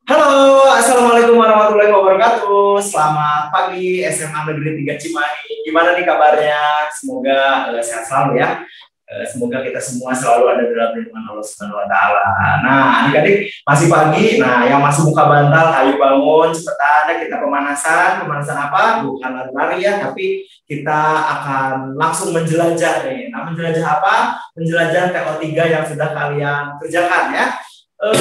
Halo, Assalamualaikum warahmatullahi wabarakatuh. Selamat pagi SMA Negeri 3 Cimahi. Gimana nih kabarnya? Semoga sehat selalu ya. Semoga kita semua selalu ada dalam lindungan Allah Subhanahu wa taala. Nah, adik-adik masih pagi. Nah, yang masih buka bantal, ayo bangun cepetan. Kita pemanasan. Pemanasan apa? Bukan lari-lari ya, tapi kita akan langsung menjelajah nih. Nah, menjelajah apa? Menjelajah TO3 yang sudah kalian kerjakan ya.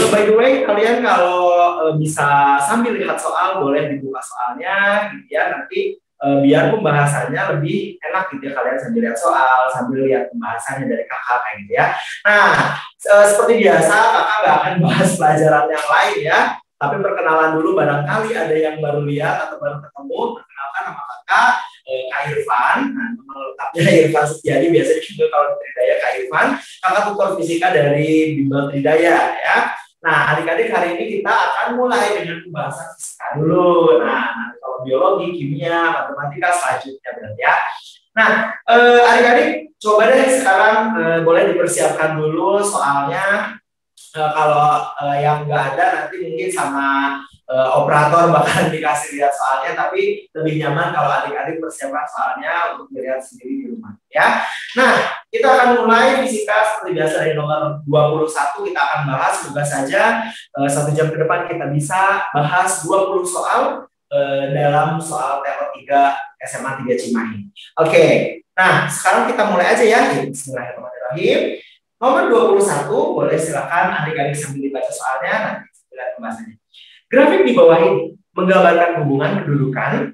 By the way, kalian kalau bisa sambil lihat soal, boleh dibuka soalnya, gitu ya. Nanti biar pembahasannya lebih enak gitu ya, kalian sambil lihat soal, sambil lihat pembahasannya dari kakak kayak gitu ya. Nah, seperti biasa, kakak nggak akan bahas pelajaran yang lain ya. Tapi perkenalan dulu, barangkali ada yang baru lihat atau baru ketemu. Perkenalkan nama kakak, Kak Irfan. Nah, nama lengkapnya Irfan Setiadi, biasanya juga kalau di Tridaya Kak Irfan. Kakak tutor fisika dari Bimbel Tridaya ya. Nah, adik-adik, hari ini kita akan mulai dengan pembahasan fisika dulu. Nah, kalau biologi, kimia, matematika selanjutnya berarti ya. Nah, adik-adik, coba deh sekarang boleh dipersiapkan dulu soalnya. Kalau yang nggak ada nanti mungkin sama operator bakalan dikasih lihat soalnya, tapi lebih nyaman kalau adik-adik persiapkan soalnya untuk dilihat sendiri di rumah ya. Nah, kita akan mulai fisika seperti biasa dari nomor 21. Kita akan bahas, semoga saja 1 jam ke depan kita bisa bahas 20 soal dalam soal TO3 SMA 3 Cimahi. Oke, nah sekarang kita mulai aja ya. Bismillahirrahmanirrahim. Nomor 21, boleh silakan adik-adik sambil dibaca soalnya, nanti lihat pembahasannya. Grafik di bawah ini menggambarkan hubungan kedudukan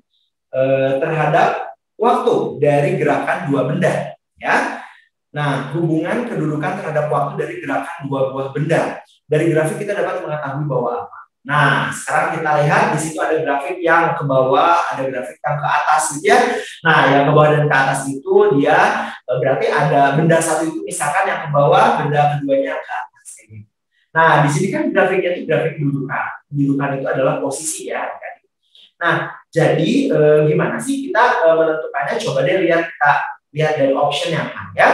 terhadap waktu dari gerakan dua benda. Ya. Nah, hubungan kedudukan terhadap waktu dari gerakan dua buah benda. Dari grafik kita dapat mengetahui bahwa apa. Nah, sekarang kita lihat di situ ada grafik yang ke bawah, ada grafik yang ke atas gitu ya. Nah, yang ke bawah dan ke atas itu dia berarti ada benda satu itu misalkan yang ke bawah, benda keduanya ke atas. Nah, di sini kan grafiknya itu grafik kedudukan. Kedudukan itu adalah posisi ya. Nah, jadi gimana sih kita menentukannya? Coba deh kita lihat dari option yang A ya.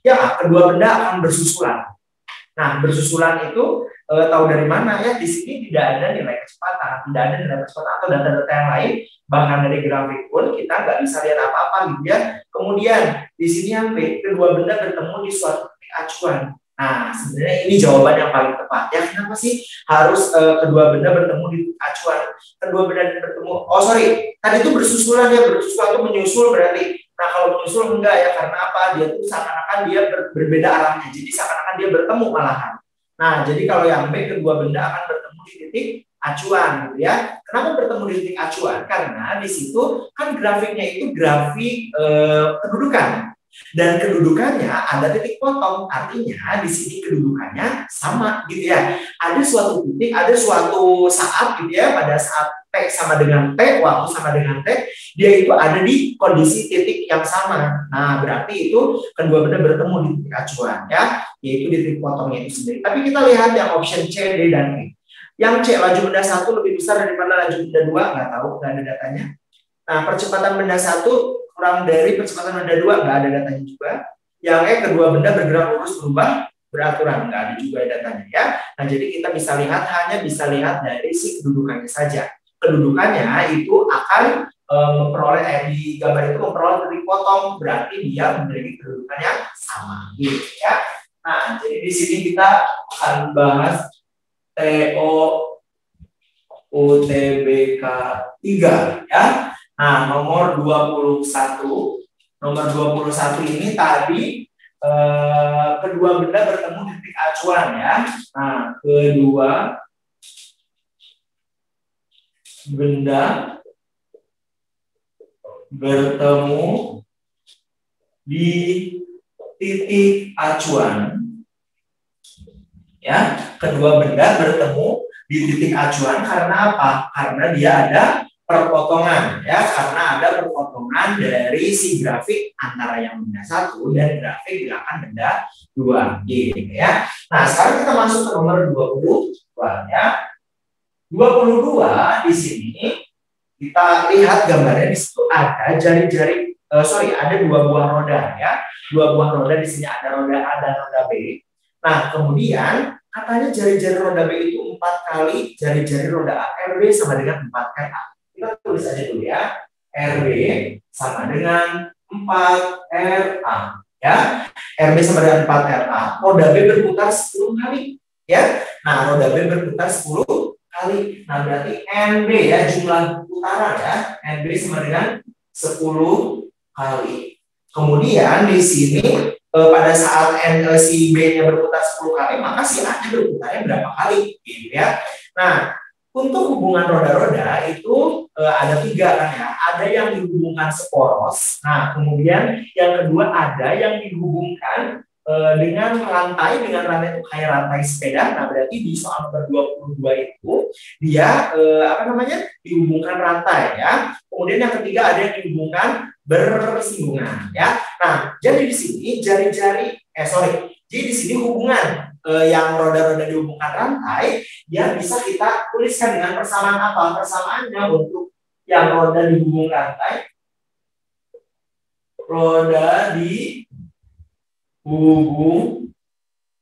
Ya, kedua benda akan bersusulan. Nah, bersusulan itu tahu dari mana ya? Di sini tidak ada nilai kecepatan, tidak ada nilai kecepatan atau data-data yang lain. Bahkan dari grafik pun kita nggak bisa lihat apa-apa gitu ya. Kemudian di sini yang B, kedua benda bertemu di suatu titik acuan. Nah, sebenarnya ini jawaban yang paling tepat ya. Kenapa sih harus kedua benda bertemu di titik acuan? Kedua benda bertemu, tadi itu bersusulan ya, bersusulan itu menyusul berarti. Nah, kalau menyusul enggak ya, karena apa? Dia tuh seakan-akan dia berbeda arahnya. Jadi seakan-akan dia bertemu malahan. Nah, jadi kalau yang B, kedua benda akan bertemu di titik acuan gitu ya. Kenapa bertemu di titik acuan? Karena di situ kan grafiknya itu grafik kedudukan. Dan kedudukannya ada titik potong, artinya di sini kedudukannya sama gitu ya. Ada suatu titik, ada suatu saat gitu ya, pada saat T sama dengan T, waktu sama dengan T, dia itu ada di kondisi titik yang sama. Nah, berarti itu kedua benda bertemu di titik acuan ya, yaitu di titik potongnya itu sendiri. Tapi kita lihat yang option C, D, dan E. Yang C, laju benda 1 lebih besar daripada laju benda 2, nggak tahu, nggak ada datanya. Nah, percepatan benda 1 kurang dari percepatan benda 2, nggak ada datanya juga. Yang E, kedua benda bergerak lurus berubah beraturan, nggak ada juga datanya ya. Nah, jadi kita bisa lihat, hanya bisa lihat dari si kedudukannya saja. Kedudukannya itu akan memperoleh di gambar itu memperoleh titik potong, berarti dia memiliki kedudukan yang sama gitu ya. Nah, jadi di sini kita akan bahas TO UTBK 3 ya. Nah, nomor 21. Nomor 21 ini tadi kedua benda bertemu di titik acuan ya. Nah, kedua benda bertemu di titik acuan. Ya, kedua benda bertemu di titik acuan karena apa? Karena dia ada perpotongan ya, karena ada perpotongan dari si grafik antara yang benda 1 dan grafik gerakan benda 2 gitu ya. Nah, sekarang kita masuk ke nomor 22 ya. 22 di sini kita lihat gambarnya, di situ ada jari-jari ada 2 buah roda ya. 2 buah roda, di sini ada roda A dan roda B. Nah, kemudian katanya jari-jari roda B itu 4 kali jari-jari roda A. RB sama dengan 4 RA. Kita tulis aja dulu ya. RB sama dengan 4 RA. Ya. RB sama dengan 4 RA. Roda B berputar 10 kali. Ya. Nah, roda B berputar 10 kali. Nah, berarti NB ya, jumlah putaran ya. NB sama dengan 10 kali. Kemudian di sini pada saat si B-nya berputar 10 kali, maka si A-nya berputarnya berapa kali gitu ya. Nah, untuk hubungan roda-roda itu ada 3 kan ya. Ada yang dihubungkan seporos. Nah, kemudian yang kedua ada yang dihubungkan dengan rantai itu kayak rantai sepeda. Nah, berarti di soal nomor 22 itu dia dihubungkan rantai ya. Kemudian yang ketiga ada yang dihubungkan bersinggungan ya. Nah, jadi di sini jadi di sini hubungan yang roda-roda dihubungkan rantai ya bisa kita tuliskan dengan persamaan apa? Persamaannya untuk yang roda dihubungkan rantai, roda dihubung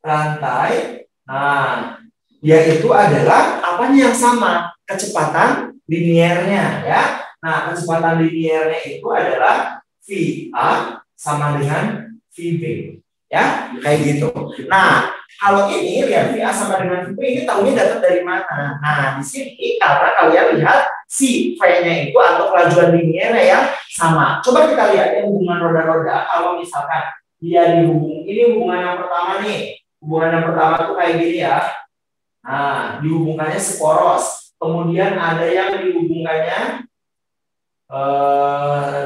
rantai. Nah, yaitu adalah apanya yang sama? Kecepatan liniernya ya. Nah, kecepatan liniernya itu adalah VA sama dengan VB. Ya, kayak gitu. Nah, kalau ini lihat VA sama dengan VB ini tahunya dapat dari mana? Nah, di sini karena kalian lihat si V-nya itu atau kelajuan liniernya yang sama. Coba kita lihat ya hubungan roda-roda. Kalau misalkan dia dihubung, ini hubungan yang pertama nih. Hubungan yang pertama tuh kayak gini ya. Nah, dihubungkannya seporos. Kemudian ada yang dihubungkannya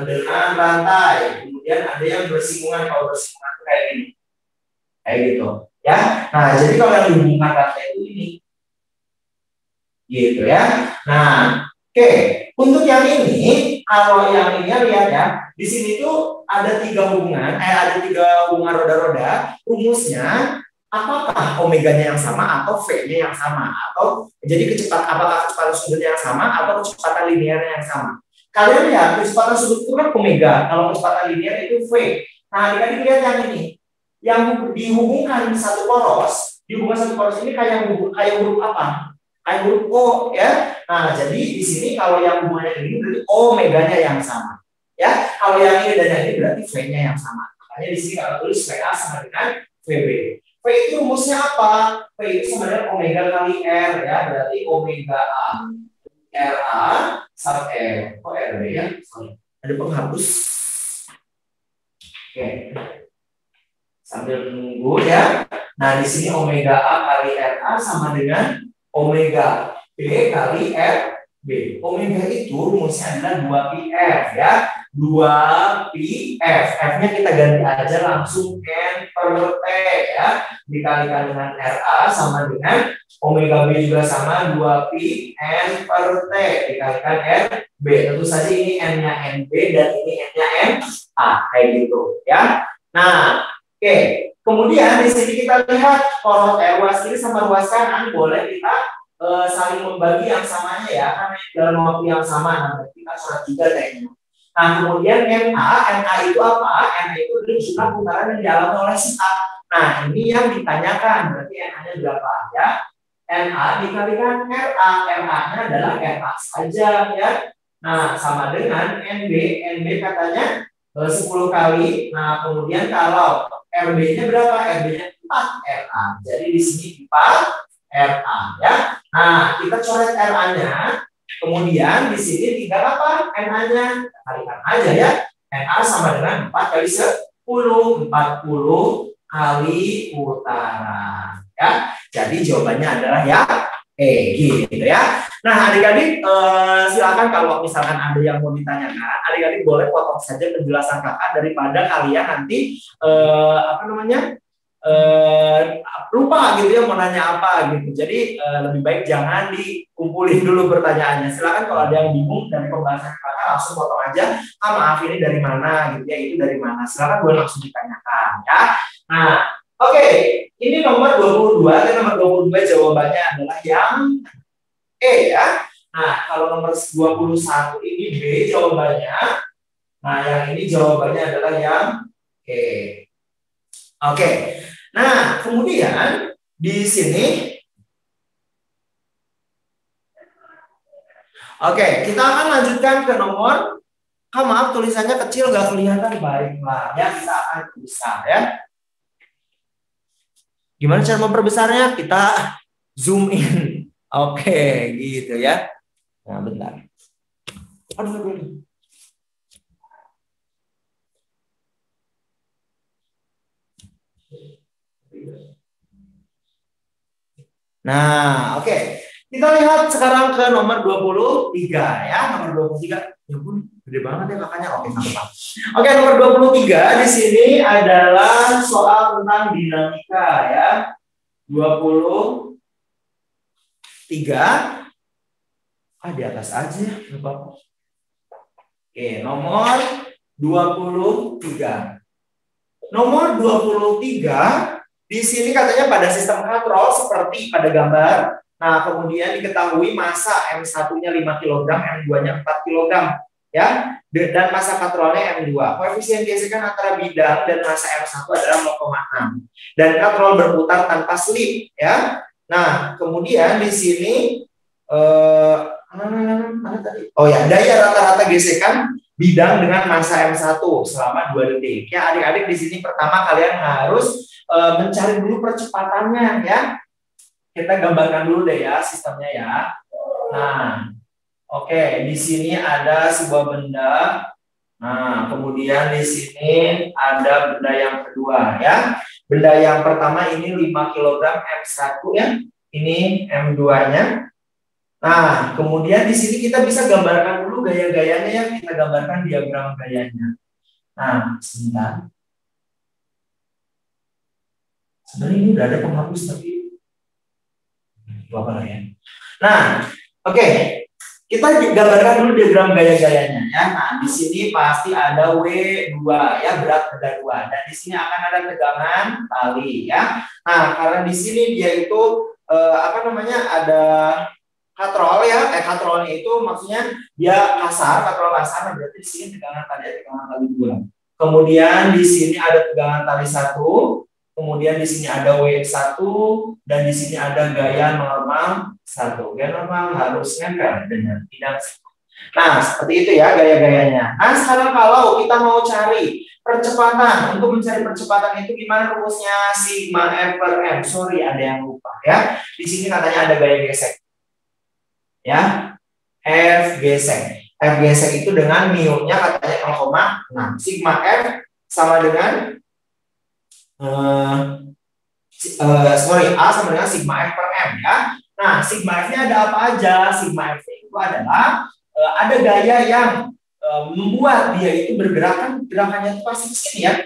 dengan rantai, kemudian ada yang bersinggungan. Kalau bersinggungan itu kayak gini, kayak gitu ya. Nah, jadi kalau yang dihubungkan rantai itu ini gitu ya. Nah, oke, untuk yang ini, kalau yang ini lihat ya, di sini tuh ada 3 hubungan, ada 3 hubungan roda-roda. Rumusnya apakah omeganya yang sama atau V-nya yang sama, atau jadi apakah kecepatan sudutnya yang sama atau kecepatan linearnya yang sama. Kalian lihat kecepatan sudut itu kan omega, kalau kecepatan linear itu V. Nah, adik-adik lihat yang ini, yang dihubungkan satu poros, ini kayak huruf apa? Kayak huruf O ya. Nah, jadi di sini kalau yang hubungannya ini berarti omeganya yang sama. Ya, kalau yang ini dan yang ini berarti V-nya yang sama. Makanya di sini kalau tulis VA sama dengan VB. V itu rumusnya apa? V itu sama dengan omega kali R ya, berarti omega A RA sama RB ya. Ada penghapus. Oke. Sambil menunggu ya. Nah, di sini omega A kali RA sama dengan omega B kali RB. Omega itu rumusnya adalah 2πf ya. 2πf. F-nya kita ganti aja langsung N per T ya. Dikalikan dengan RA sama dengan omega B juga sama 2pi N per T dikalikan RB. Tentu saja ini N-nya NB dan ini N-nya NA kayak gitu ya. Nah, oke. Kemudian di sini kita lihat ruas kiri sama ruas kanan boleh kita saling membagi yang samanya ya, karena dalam waktu yang sama. Nah, kita surat juga kayaknya. Nah, kemudian NA itu apa? NA itu adalah jumlah putaran yang dialami oleh si A. Nah, ini yang ditanyakan, berarti NA-nya berapa ya? NA dikalikan RA, RA-nya adalah RA saja ya. Nah, sama dengan NB katanya 10 kali. Nah, kemudian kalau RB-nya berapa? RB-nya 4 RA. Jadi di sini 4 RA ya. Nah, kita coret RA-nya. Kemudian di sini tinggal apa? NA-nya. Kalikan aja ya. NA sama dengan 4 kali 10. 40 kali putaran. Ya. Jadi jawabannya adalah ya gitu ya. Nah, adik-adik silakan kalau misalkan ada yang mau ditanyakan, adik-adik boleh potong saja penjelasan kakak daripada kalian nanti lupa gitu ya mau nanya apa gitu. Jadi lebih baik jangan dikumpulin dulu pertanyaannya. Silakan kalau ada yang bingung dari pembahasan kakak langsung potong aja. Maaf ini dari mana gitu ya, itu dari mana. Silakan boleh langsung ditanyakan ya. Nah, oke. Ini nomor 22 dan nomor 22 jawabannya adalah yang E ya. Nah, kalau nomor 21 ini B jawabannya. Nah, yang ini jawabannya adalah yang E. Oke. Nah, kemudian di sini. Oke, kita akan lanjutkan ke nomor. Maaf, tulisannya kecil nggak kelihatan. Baiklah, ya kita akan besar ya. Gimana cara memperbesarnya? Kita zoom in. Oke, gitu ya. Nah, bentar. Aduh. Nah, oke. Kita lihat sekarang ke nomor 23 ya. Nomor 23. Ya pun, gede banget ya kakaknya. Oke, mantap. Oke, nomor 23 di sini adalah soal tentang dinamika ya. 23. Di atas aja, enggak apa-apa. Oke, nomor 23. Nomor 23 di sini katanya pada sistem katrol seperti pada gambar. Nah, kemudian diketahui massa M1-nya 5 kg, M2-nya 4 kg ya. Dan massa katrolnya M2. Koefisien gesekan antara bidang dan massa M1 adalah 0,6. Dan katrol berputar tanpa slip ya. Nah, kemudian di sini mana tadi? Oh ya, daya rata-rata gesekan bidang dengan massa M1 selama 2 detik. Ya, adik-adik di sini pertama kalian harus mencari dulu percepatannya ya. Kita gambarkan dulu deh ya sistemnya ya. Nah, oke, di sini ada sebuah benda. Nah, kemudian di sini ada benda yang kedua ya. Benda yang pertama ini 5 kg M1 ya. Ini M2-nya. Nah, kemudian di sini kita bisa gambarkan dulu gaya-gayanya ya. Kita gambarkan diagram gayanya. Nah, sebentar. Sebenarnya ini udah ada penghapus tapi apa ya. Nah, oke. Kita gambarkan dulu diagram gaya-gayanya ya. Nah, di sini pasti ada W2 ya, berat benda 2. Dan di sini akan ada tegangan tali ya. Nah, karena di sini dia itu ada katrol ya. Katrolnya itu maksudnya dia kasar, katrol kasar, berarti di sini tegangan tali 2. Kemudian di sini ada tegangan tali 1. Kemudian di sini ada W1 dan di sini ada gaya normal 1. Gaya normal harus nempel dengan bidang 1. Nah, seperti itu ya gaya-gayanya. Nah, sekarang kalau kita mau cari percepatan, untuk mencari percepatan itu gimana rumusnya? Sigma F per M. Sorry, ada yang lupa ya. Di sini katanya ada gaya gesek. Ya, F gesek. F gesek itu dengan mu-nya katanya 0,6. Sigma F sama dengan A sama dengan sigma F per M ya. Nah, sigma F-nya ada apa aja? Sigma F itu adalah ada gaya yang membuat dia itu bergerak, gerakannya itu pasti di sini ya.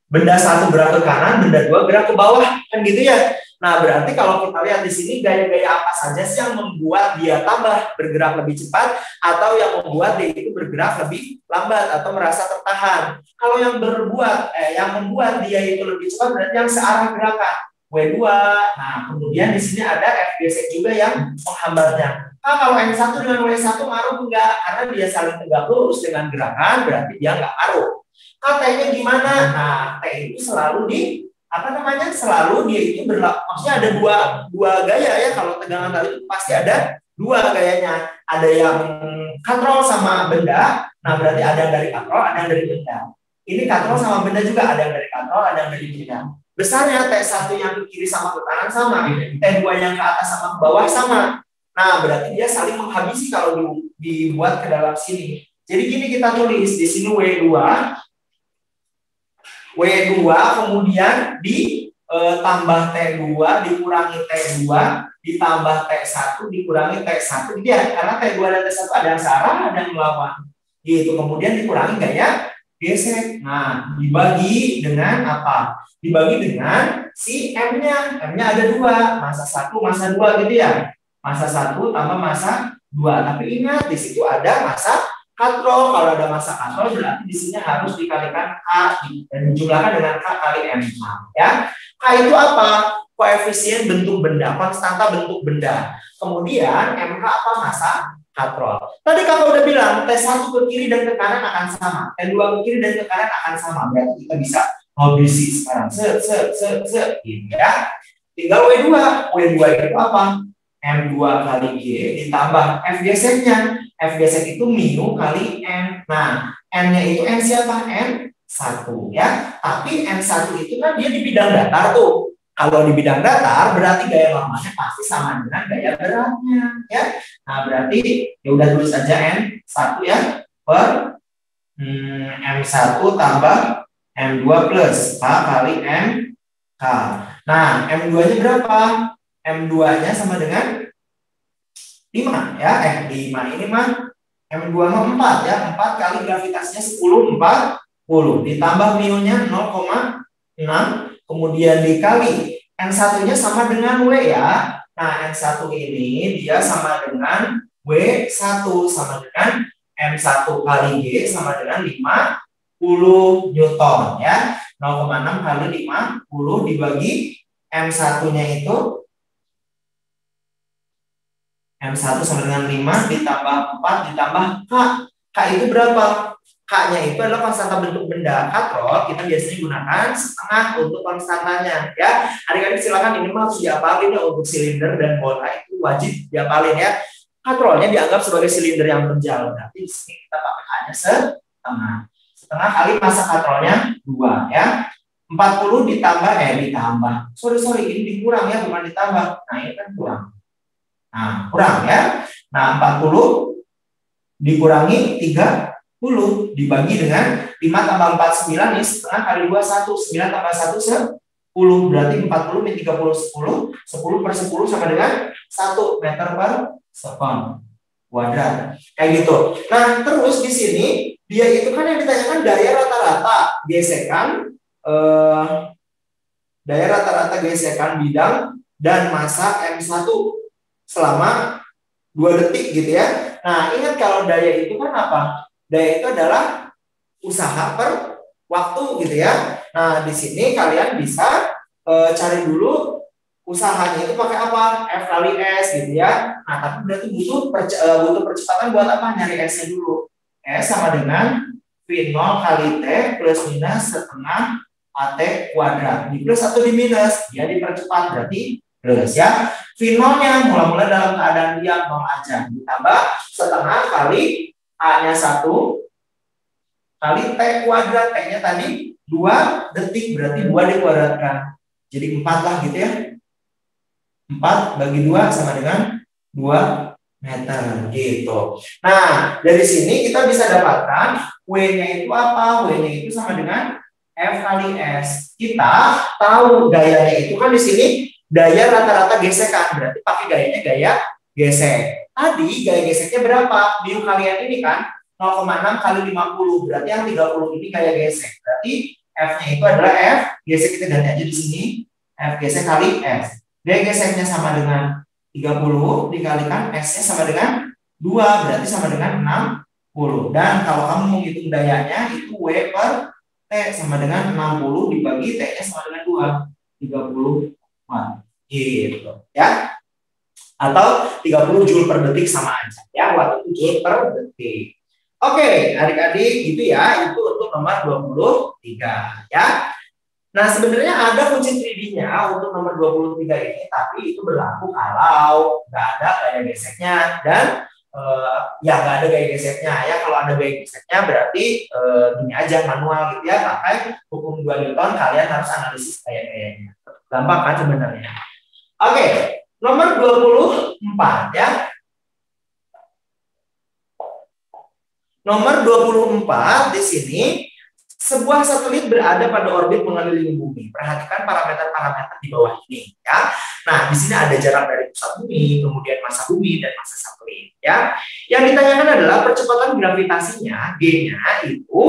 Benda 1 gerak ke kanan, benda 2 gerak ke bawah, kan gitu ya. Nah, berarti kalau kita lihat di sini gaya-gaya apa saja sih yang membuat dia tambah bergerak lebih cepat atau yang membuat dia itu bergerak lebih lambat atau merasa tertahan. Kalau yang membuat dia itu lebih cepat berarti yang searah gerakan W2. Nah, kemudian di sini ada F gesek juga yang menghambatnya. Nah, kalau M1 dengan W1 ngaruh enggak? Karena dia saling tegak lurus dengan gerakan, berarti dia enggak ngaruh. T-nya gimana? Nah, T itu selalu selalu dia itu maksudnya ada dua gaya ya. Kalau tegangan tali itu pasti ada 2 gayanya. Ada yang katrol sama benda. Nah, berarti ada yang dari katrol, ada yang dari benda. Ini katrol sama benda juga, ada yang dari katrol, ada yang dari benda. Besarnya T1 yang ke kiri sama ke kanan sama, T2 yang ke atas sama ke bawah sama. Nah, berarti dia saling menghabisi kalau dibuat ke dalam sini. Jadi gini kita tulis di sini W2 kemudian ditambah T2 dikurangi T2 ditambah T1 dikurangi T1 dia karena T2 dan T1 ada yang searah ada yang melawan gitu, kemudian dikurangi gaya gesek. Nah, dibagi dengan apa? Dibagi dengan si M-nya ada 2, massa 1 massa 2 gitu ya, massa 1 tambah massa 2. Tapi ingat di situ ada massa katrol. Kalau ada massa katrol berarti di sini harus dikalikan K dan dijumlahkan dengan K kali M. Ya. K itu apa? Koefisien bentuk benda, konstanta bentuk benda. Kemudian MK apa? Massa katrol. Tadi kakak udah bilang T1 ke kiri dan ke kanan akan sama, T2 ke kiri dan ke kanan akan sama. Berarti kita bisa habisi sekarang. Gitu ya. Tinggal W2. W2 itu apa? M2 kali G ditambah F geseknya. F gesek itu mu kali N. Nah, N-nya itu N siapa? N1 ya. Tapi N1 itu kan dia di bidang datar tuh. Kalau di bidang datar berarti gaya normanya pasti sama dengan gaya beratnya ya. Nah, berarti ya udah tulis aja N1 ya per M1 tambah M2 plus K kali MK. Nah, M2-nya berapa? M2-nya sama dengan 5 ya. 5 ini mah M2 mah 4 ya. 4 kali gravitasnya 10, 40. Ditambah mu-nya 0,6. Kemudian dikali N1-nya sama dengan W ya. Nah, N1 ini dia sama dengan W1 sama dengan M1 kali G sama dengan 50 Newton ya. 0,6 kali 50 dibagi M1-nya itu M1 sama dengan 5 ditambah 4 ditambah K. K itu berapa? K-nya itu adalah konstanta bentuk benda. Katrol kita biasanya gunakan setengah untuk konstantanya ya. Adik-adik silakan ini harus diapalin ya, untuk silinder dan bola itu wajib diapalin ya. Katrolnya dianggap sebagai silinder yang terjal. Berarti di sini kita pakai K-nya setengah. Setengah kali massa katrolnya 2 ya. 40 ditambah Sorry, ini dikurang ya, bukan ditambah. Nah, ini kan kurang. Nah, kurang ya. Nah, 40 dikurangi 30 dibagi dengan 5 tambah 4 9 nih, setengah kali 2 1, 9 tambah 1 10, berarti 40 min 30 10, 10 per 10 sama dengan 1 meter per sekon kuadrat. Kayak gitu. Nah, terus di sini dia itu kan yang ditanyakan daya rata-rata gesekan bidang dan massa M1 selama 2 detik gitu ya. Nah, ingat kalau daya itu kan apa? Daya itu adalah usaha per waktu gitu ya. Nah, di sini kalian bisa cari dulu usahanya itu pakai apa? F kali S gitu ya. Nah, tapi berarti butuh percepatan buat apa? Nyari S-nya dulu. S sama dengan V0 kali T plus minus setengah AT kuadrat. Di plus atau di minus? Dia dipercepat berarti plus ya. V0-nya mula-mula dalam keadaan diam 0 aja. Ditambah setengah kali A-nya 1 kali T kuadrat. T-nya tadi 2 detik, berarti 2 dikuadratkan. Jadi 4 lah gitu ya. 4 bagi 2 sama dengan 2 meter gitu. Nah, dari sini kita bisa dapatkan W-nya itu apa? W-nya itu sama dengan F kali S. Kita tahu gayanya itu kan di sini daya rata-rata gesekan, berarti pakai gayanya gaya gesek. Tadi gaya geseknya berapa? Mu kalian ini kan 0,6 kali 50, berarti yang 30 ini gaya gesek. Berarti F-nya itu adalah F gesek, kita ganti aja di sini. F gesek kali S. Gaya geseknya sama dengan 30 dikalikan S-nya sama dengan 2, berarti sama dengan 60. Dan kalau kamu mau hitung dayanya itu W per T sama dengan 60 dibagi T-nya sama dengan 2, 30 watt gitu ya. Atau 30 joule per detik sama aja ya, watt itu joule per detik. Oke, adik-adik gitu ya, itu untuk nomor 23 ya. Nah, sebenarnya ada kunci 3D-nya untuk nomor 23 ini, tapi itu berlaku kalau nggak ada gaya geseknya dan ya nggak ada gaya geseknya ya. Kalau ada gaya geseknya berarti gini aja, manual gitu ya, pakai hukum 2 Newton, kalian harus analisis gaya-gayanya. Gampang kan sebenarnya. Oke, nomor 24 ya. Nomor 24 di sini, sebuah satelit berada pada orbit mengelilingi bumi. Perhatikan parameter-parameter di bawah ini ya. Nah, di sini ada jarak dari pusat bumi, kemudian massa bumi dan massa satelit ya. Yang ditanyakan adalah percepatan gravitasinya, G-nya itu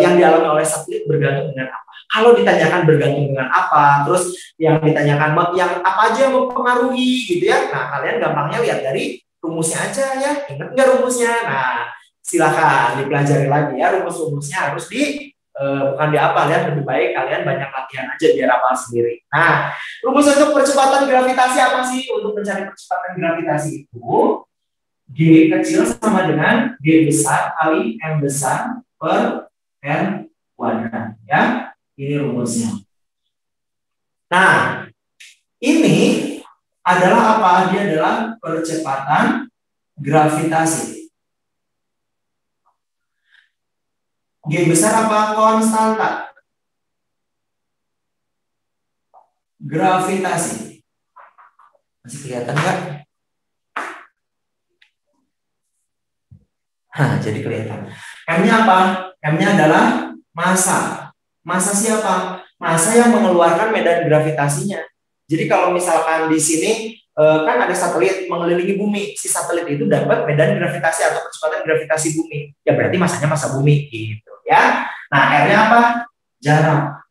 yang dialami oleh satelit bergantung dengan apa? Kalau ditanyakan bergantung dengan apa, terus yang ditanyakan yang apa aja yang mempengaruhi gitu ya. Nah, kalian gampangnya lihat dari rumusnya aja ya. Ingat nggak rumusnya? Nah, silakan dipelajari lagi ya, rumus-rumusnya harus bukan dihafal ya, lebih baik kalian banyak latihan aja biar hafal sendiri. Nah, rumus untuk percepatan gravitasi apa sih? Untuk mencari percepatan gravitasi itu G kecil sama dengan G besar kali M besar per R kuadrat ya. Ini rumusnya. Nah, ini adalah apa? Dia adalah percepatan gravitasi. G besar apa? Konstanta gravitasi. Masih kelihatan nggak? Jadi kelihatan. M-nya apa? M-nya adalah massa. Massa siapa? Massa yang mengeluarkan medan gravitasinya. Jadi kalau misalkan di sini kan ada satelit mengelilingi bumi, si satelit itu dapat medan gravitasi atau percepatan gravitasi bumi. Ya berarti massanya massa bumi gitu ya. Nah, R-nya apa? Jarak.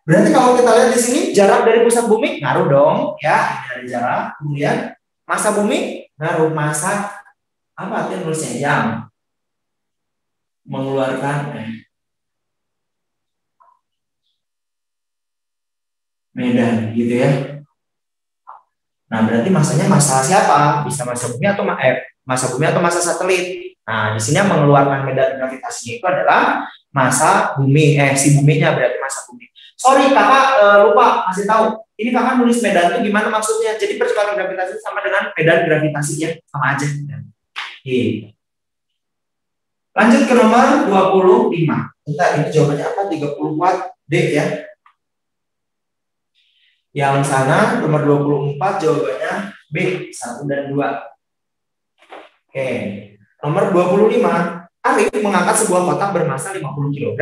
Berarti kalau kita lihat di sini jarak dari pusat bumi ngaruh dong ya, dari jarak. Kemudian massa bumi ngaruh, massa apa artinya nulisnya? Yang mengeluarkan medan gitu ya. Nah, berarti massanya massa siapa? Bisa massa bumi atau massa bumi atau massa satelit. Nah, di sini yang mengeluarkan medan gravitasinya itu adalah massa bumi. Si buminya berarti massa bumi. Sorry, kakak lupa kasih tahu. Ini kakak nulis medan itu gimana maksudnya? Jadi percepatan gravitasi sama dengan medan gravitasinya, sama aja. Lanjut ke nomor 25. Bentar, ini jawabannya apa? 30 watt D ya. Yang sana nomor 24 jawabannya B, 1 dan 2. Oke. Nomor 25, Arif mengangkat sebuah kotak bermassa 50 kg.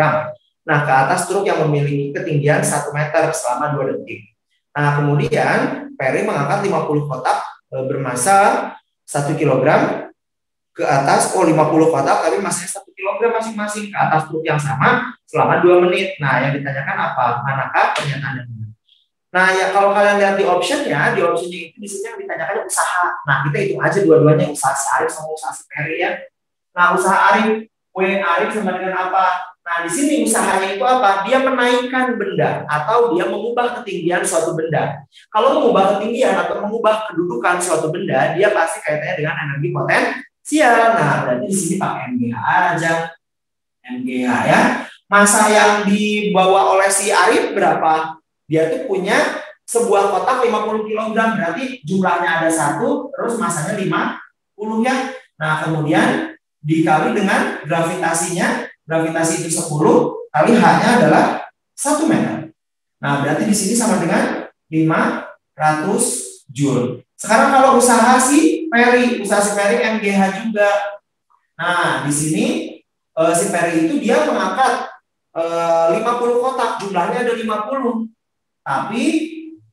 Nah, ke atas truk yang memiliki ketinggian 1 meter selama 2 detik. Nah, kemudian Peri mengangkat 50 kotak bermassa 1 kg ke atas, 50 kotak tapi massanya 1 kg masing-masing ke atas truk yang sama selama 2 menit. Nah, yang ditanyakan apa? Manakah pernyataan yang benar? Nah, ya kalau kalian lihat di optionnya itu di sini yang ditanyakan usaha. Nah, kita hitung aja dua-duanya, usaha si Arif sama usaha si Peri ya. Nah, usaha Arif, W Arif sama dengan apa? Nah, di sini usahanya itu apa? Dia menaikkan benda atau dia mengubah ketinggian suatu benda. Kalau mengubah ketinggian atau mengubah kedudukan suatu benda, dia pasti kaitannya dengan energi potensial. Nah, berarti di sini pakai MGH aja. MGH ya. Massa yang dibawa oleh si Arif berapa? Dia tuh punya sebuah kotak 50 kg, berarti jumlahnya ada 1, terus massanya 50 ya. Nah, kemudian dikali dengan gravitasinya, gravitasi itu 10 kali H-nya adalah 1 meter. Nah, berarti di sini sama dengan 500 Joule. Sekarang kalau usaha si Peri MGH juga. Nah, di sini si Peri itu dia mengangkat 50 kotak, jumlahnya ada 50. Tapi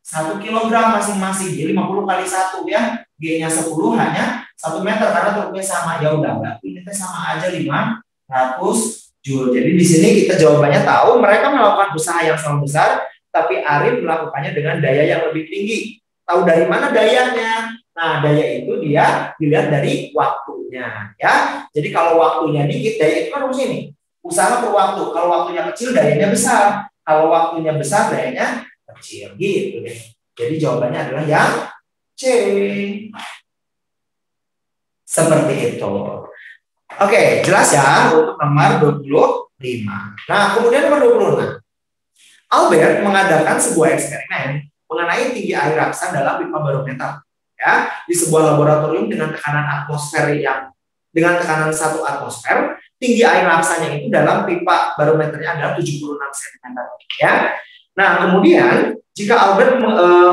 1 kg masing-masing, jadi 50 kali 1 ya, G-nya 10, hanya 1 meter karena truknya sama. Ya udah, berarti ini sama aja 500 Joule. Jadi di sini kita jawabannya tahu mereka melakukan usaha yang sama besar, tapi Arif melakukannya dengan daya yang lebih tinggi. Tahu dari mana dayanya? Nah, daya itu dia dilihat dari waktunya ya. Jadi kalau waktunya dikit, daya itu kan harus ini. Usaha per waktu. Kalau waktunya kecil, dayanya besar. Kalau waktunya besar, dayanya kecil gitu deh. Jadi jawabannya adalah yang C. Seperti itu. Oke, jelas ya untuk nomor 25. Nah, kemudian nomor 26. Albert mengadakan sebuah eksperimen mengenai tinggi air raksa dalam pipa barometer ya, di sebuah laboratorium dengan tekanan atmosfer dengan tekanan 1 atmosfer, tinggi air raksanya itu dalam pipa barometernya adalah 76 cm ya. Nah, kemudian jika Albert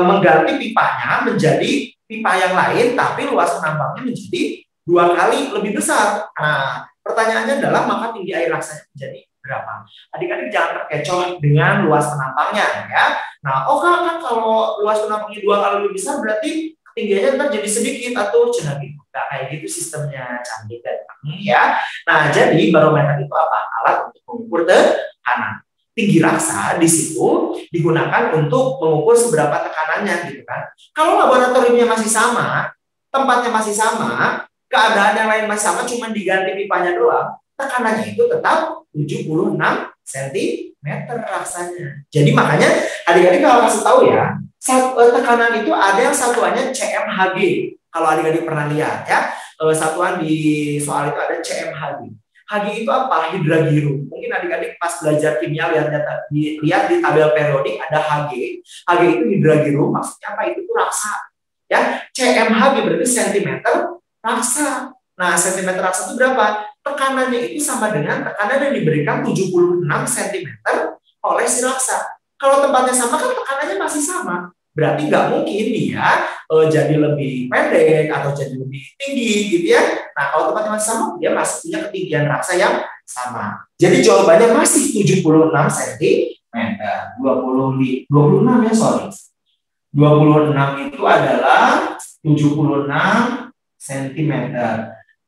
mengganti pipanya menjadi pipa yang lain, tapi luas penampangnya menjadi 2 kali lebih besar. Nah, pertanyaannya adalah maka tinggi air raksanya menjadi berapa? Adik-adik jangan terkecoh dengan luas penampangnya ya. Nah, kan kalau luas penampangnya 2 kali lebih besar berarti ketinggiannya ntar jadi sedikit atau cenah gitu. Nah, kayak gitu sistemnya, canggih dan ya. Nah, jadi barometer itu apa? Alat untuk mengukur tekanan. Tinggi raksa di situ digunakan untuk mengukur seberapa tekanannya gitu kan. Kalau laboratoriumnya masih sama, tempatnya masih sama, keadaan yang lain masih sama, cuma diganti pipanya doang, tekanannya itu tetap 76 cm raksanya. Jadi makanya adik-adik kalau kasih tahu ya, tekanan itu ada yang satuannya CMHG. Kalau adik-adik pernah lihat ya, satuan di soal itu ada CMHG. Hg itu apa? Hidragirum. Mungkin adik-adik pas belajar kimia lihat di tabel periodik ada Hg. Hg itu hidragirum, maksudnya apa? Itu tuh raksa. Ya, cmHg berarti sentimeter raksa. Nah, sentimeter raksa itu berapa? Tekanannya itu sama dengan tekanan yang diberikan 76 cm oleh si raksa. Kalau tempatnya sama kan tekanannya masih sama. Berarti nggak mungkin dia jadi lebih pendek atau jadi lebih tinggi gitu ya. Nah, kalau tempatnya masih sama, dia masih punya ketinggian raksa yang sama. Jadi jawabannya masih 76 cm. 26 ya, sorry. 26 itu adalah 76 cm.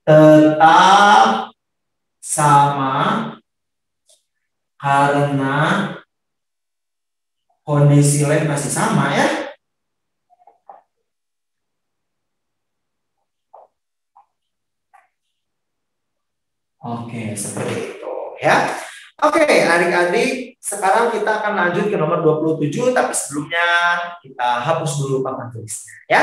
Tetap sama karena kondisi lain masih sama ya. Oke, seperti itu ya. Oke, adik-adik, sekarang kita akan lanjut ke nomor 27, tapi sebelumnya kita hapus dulu papan tulisnya ya.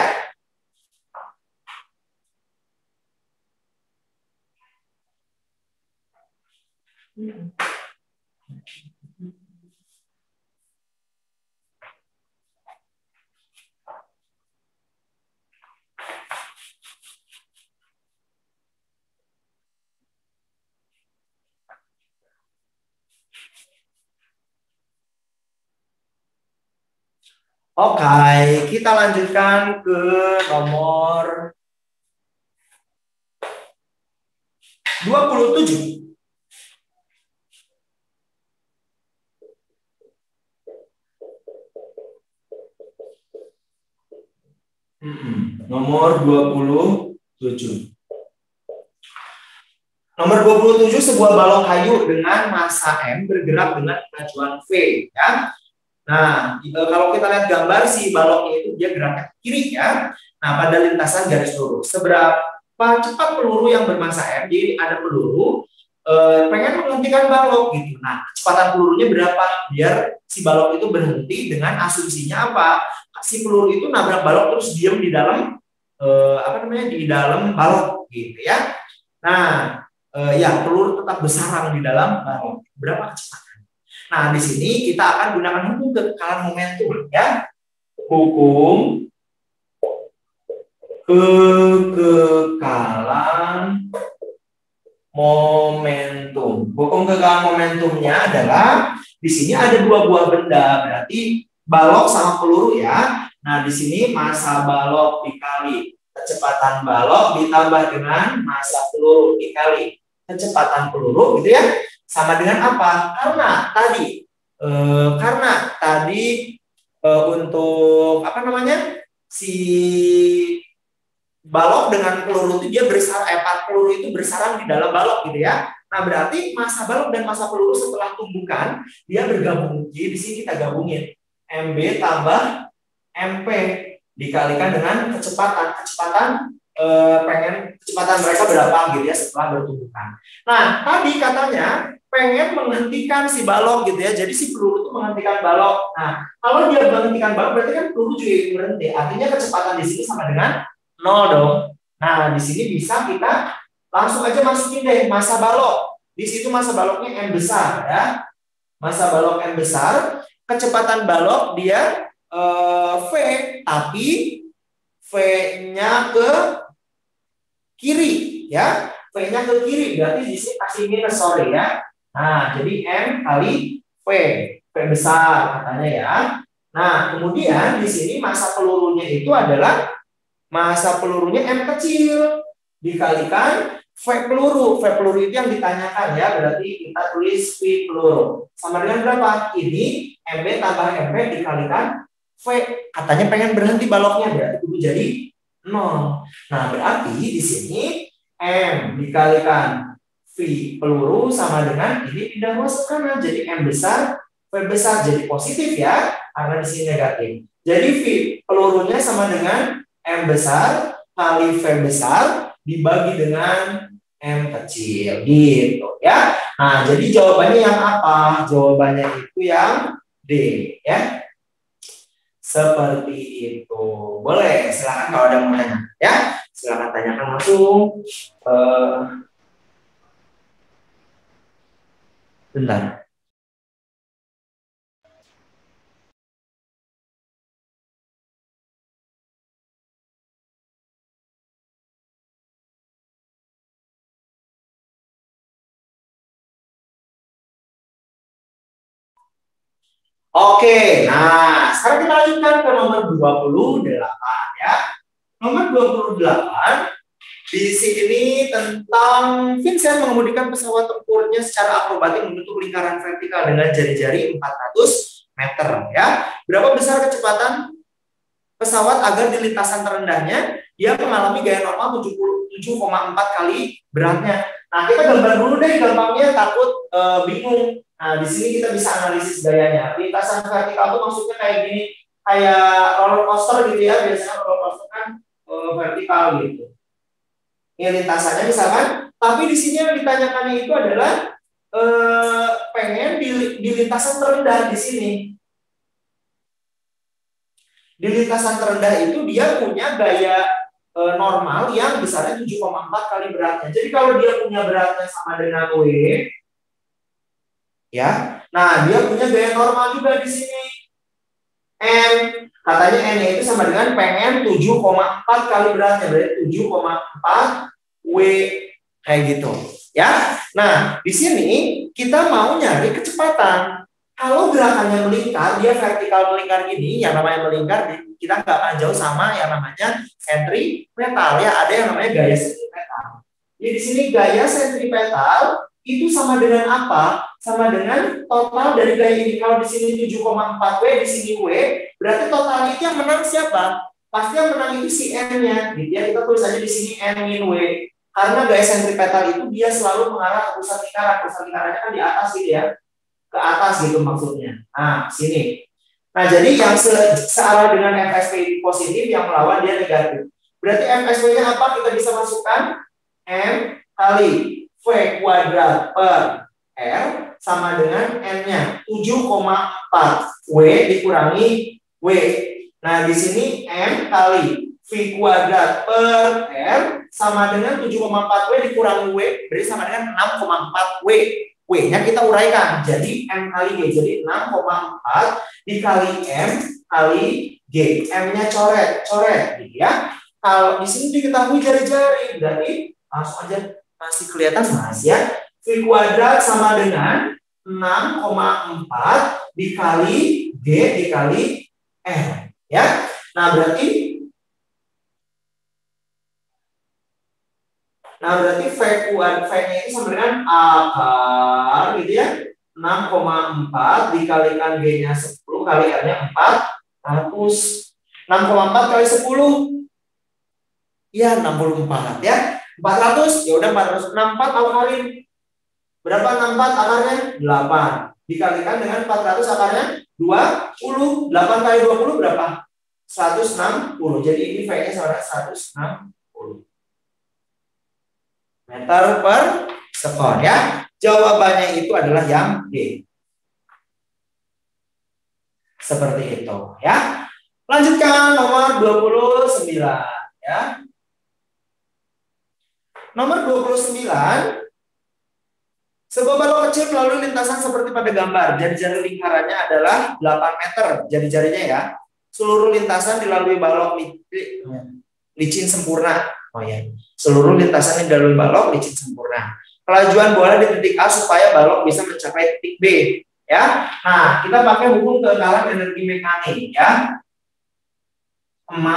Oke, kita lanjutkan ke nomor 27. Nomor 27. Nomor 27, sebuah balok kayu dengan massa M bergerak dengan kemajuan V ya. Nah, kalau kita lihat gambar si baloknya itu dia geraknya ke kiri ya. Nah, pada lintasan garis lurus. Seberapa cepat peluru yang bermassa M? Jadi ada peluru pengen menghentikan balok gitu. Nah, kecepatan pelurunya berapa? Biar si balok itu berhenti dengan asumsinya apa? Si peluru itu nabrak balok terus diam di dalam di dalam balok gitu ya. Nah, ya peluru tetap bersarang di dalam balok. Berapa kecepatan? Nah, di sini kita akan gunakan hukum kekekalan momentum ya. Hukum kekekalan momentum. Hukum kekekalan momentumnya adalah di sini ada dua buah benda, berarti balok sama peluru ya. Nah, di sini massa balok dikali kecepatan balok ditambah dengan massa peluru dikali kecepatan peluru gitu ya. Sama dengan apa? Karena tadi untuk si balok dengan peluru itu dia peluru itu bersarang di dalam balok gitu ya. Nah, berarti massa balok dan massa peluru setelah tumbukan dia bergabung. Jadi di sini kita gabungin MB tambah MP dikalikan dengan kecepatan kecepatan mereka berapa gitu ya setelah bertumbukan. Nah, tadi katanya pengen menghentikan si balok gitu ya. Jadi si peluru itu menghentikan balok. Nah, kalau dia menghentikan balok berarti kan peluru juga berhenti. Artinya kecepatan di sini sama dengan 0 dong. Nah, di sini bisa kita langsung aja masukin deh massa balok. Di situ massa baloknya M besar ya. Massa balok M besar, kecepatan balok dia V, tapi V-nya ke kiri ya. V-nya ke kiri berarti di sini kasih minus, sorry ya. Nah, jadi M kali V besar katanya ya. Nah, kemudian di sini massa pelurunya itu adalah massa pelurunya M kecil dikalikan V peluru. V peluru itu yang ditanyakan ya, berarti kita tulis V peluru. Sama dengan berapa? Ini MB tambah MP dikalikan V. Katanya pengen berhenti baloknya, berarti itu jadi 0. Nah, berarti di sini M dikalikan V peluru sama dengan ini pindah masuk kanan, jadi M besar, V besar jadi positif ya, karena di sini negatif. Jadi V pelurunya sama dengan M besar kali V besar dibagi dengan M kecil gitu ya. Nah, jadi jawabannya yang apa? Jawabannya itu yang D ya. Seperti itu. Boleh, silakan kalau ada yang mau tanya ya. Silakan tanyakan langsung. Bentar. Oke, nah sekarang kita lanjutkan ke nomor 28 ya. Nomor 28 di sini tentang Vincent mengemudikan pesawat tempurnya secara akrobatik membentuk lingkaran vertikal dengan jari-jari 400 meter ya. Berapa besar kecepatan pesawat agar di lintasan terendahnya dia mengalami gaya normal 77,4 kali beratnya. Nah, kita gambar dulu deh gampangnya, takut bingung. Nah, di sini kita bisa analisis gayanya. Lintasan vertikal itu maksudnya kayak gini, kayak roller coaster gitu ya. Biasanya roller coaster kan vertikal gitu. Ini lintasannya misalkan, tapi di sini yang ditanyakan itu adalah pengen di lintasan terendah di sini. Di lintasan terendah itu dia punya gaya normal yang besarnya 7,4 kali beratnya. Jadi kalau dia punya beratnya sama dengan W, ya, nah dia punya gaya normal juga di sini. N, katanya N-nya itu sama dengan pengen 7,4 kali beratnya, berarti 7,4 W kayak gitu, ya. Nah, di sini kita mau nyari kecepatan. Kalau gerakannya melingkar, dia vertikal melingkar gini, yang namanya melingkar, kita nggak akan jauh sama yang namanya sentripetal ya. Ada yang namanya gaya sentripetal. Jadi di sini gaya sentripetal itu sama dengan apa? Sama dengan total dari gaya ini. Kalau di sini 7,4 W, di sini W, berarti total itu yang menang siapa? Pasti yang menang itu si N-nya. Gitu ya, kita tulis aja di sini N min W. Karena gaya sentripetal itu dia selalu mengarah ke pusat lingkaran. Pusat lingkarannya kan di atas gitu ya. Ke atas gitu maksudnya. Nah, sini. Nah, jadi yang searah dengan FSP positif yang melawan dia negatif. Berarti FSP-nya apa? Kita bisa masukkan M kali V kuadrat per R sama dengan N-nya 7,4 W dikurangi W. Nah, di sini M kali V kuadrat per R sama dengan 7,4 W dikurangi W, berarti sama dengan 6,4 W. W-nya kita uraikan, jadi M kali G. Jadi 6,4 dikali M kali G. M-nya coret, gitu ya. Kalau di sini diketahui jari-jari, berarti langsung aja masih kelihatan Mas ya. V kuadrat sama dengan 6,4 dikali G dikali M ya. Nah, berarti V-nya itu sama dengan akar gitu ya. 6,4 dikalikan G-nya 10 kali R-nya 400. 6,4 kali 10 ya 64 ya. 400 ya udah 464 akalin. Berapa 64 akarnya? 8. Dikalikan dengan 400 akarnya 20. 8 kali 20 berapa? 160. Jadi ini V-nya sama dengan 160 meter per sekon ya. Jawabannya itu adalah yang D. Seperti itu ya. Lanjutkan nomor 29 ya. Nomor 29, sebuah balok kecil melalui lintasan seperti pada gambar. Jari-jari lingkarannya adalah 8 meter. Jari-jarinya ya. Seluruh lintasan dilalui balok licin sempurna. Oh ya. Seluruh lintasan yang dilalui balok licin sempurna. Kelajuan bola di titik A supaya balok bisa mencapai titik B. Ya. Nah, kita pakai hukum keekalan energi mekanik ya. M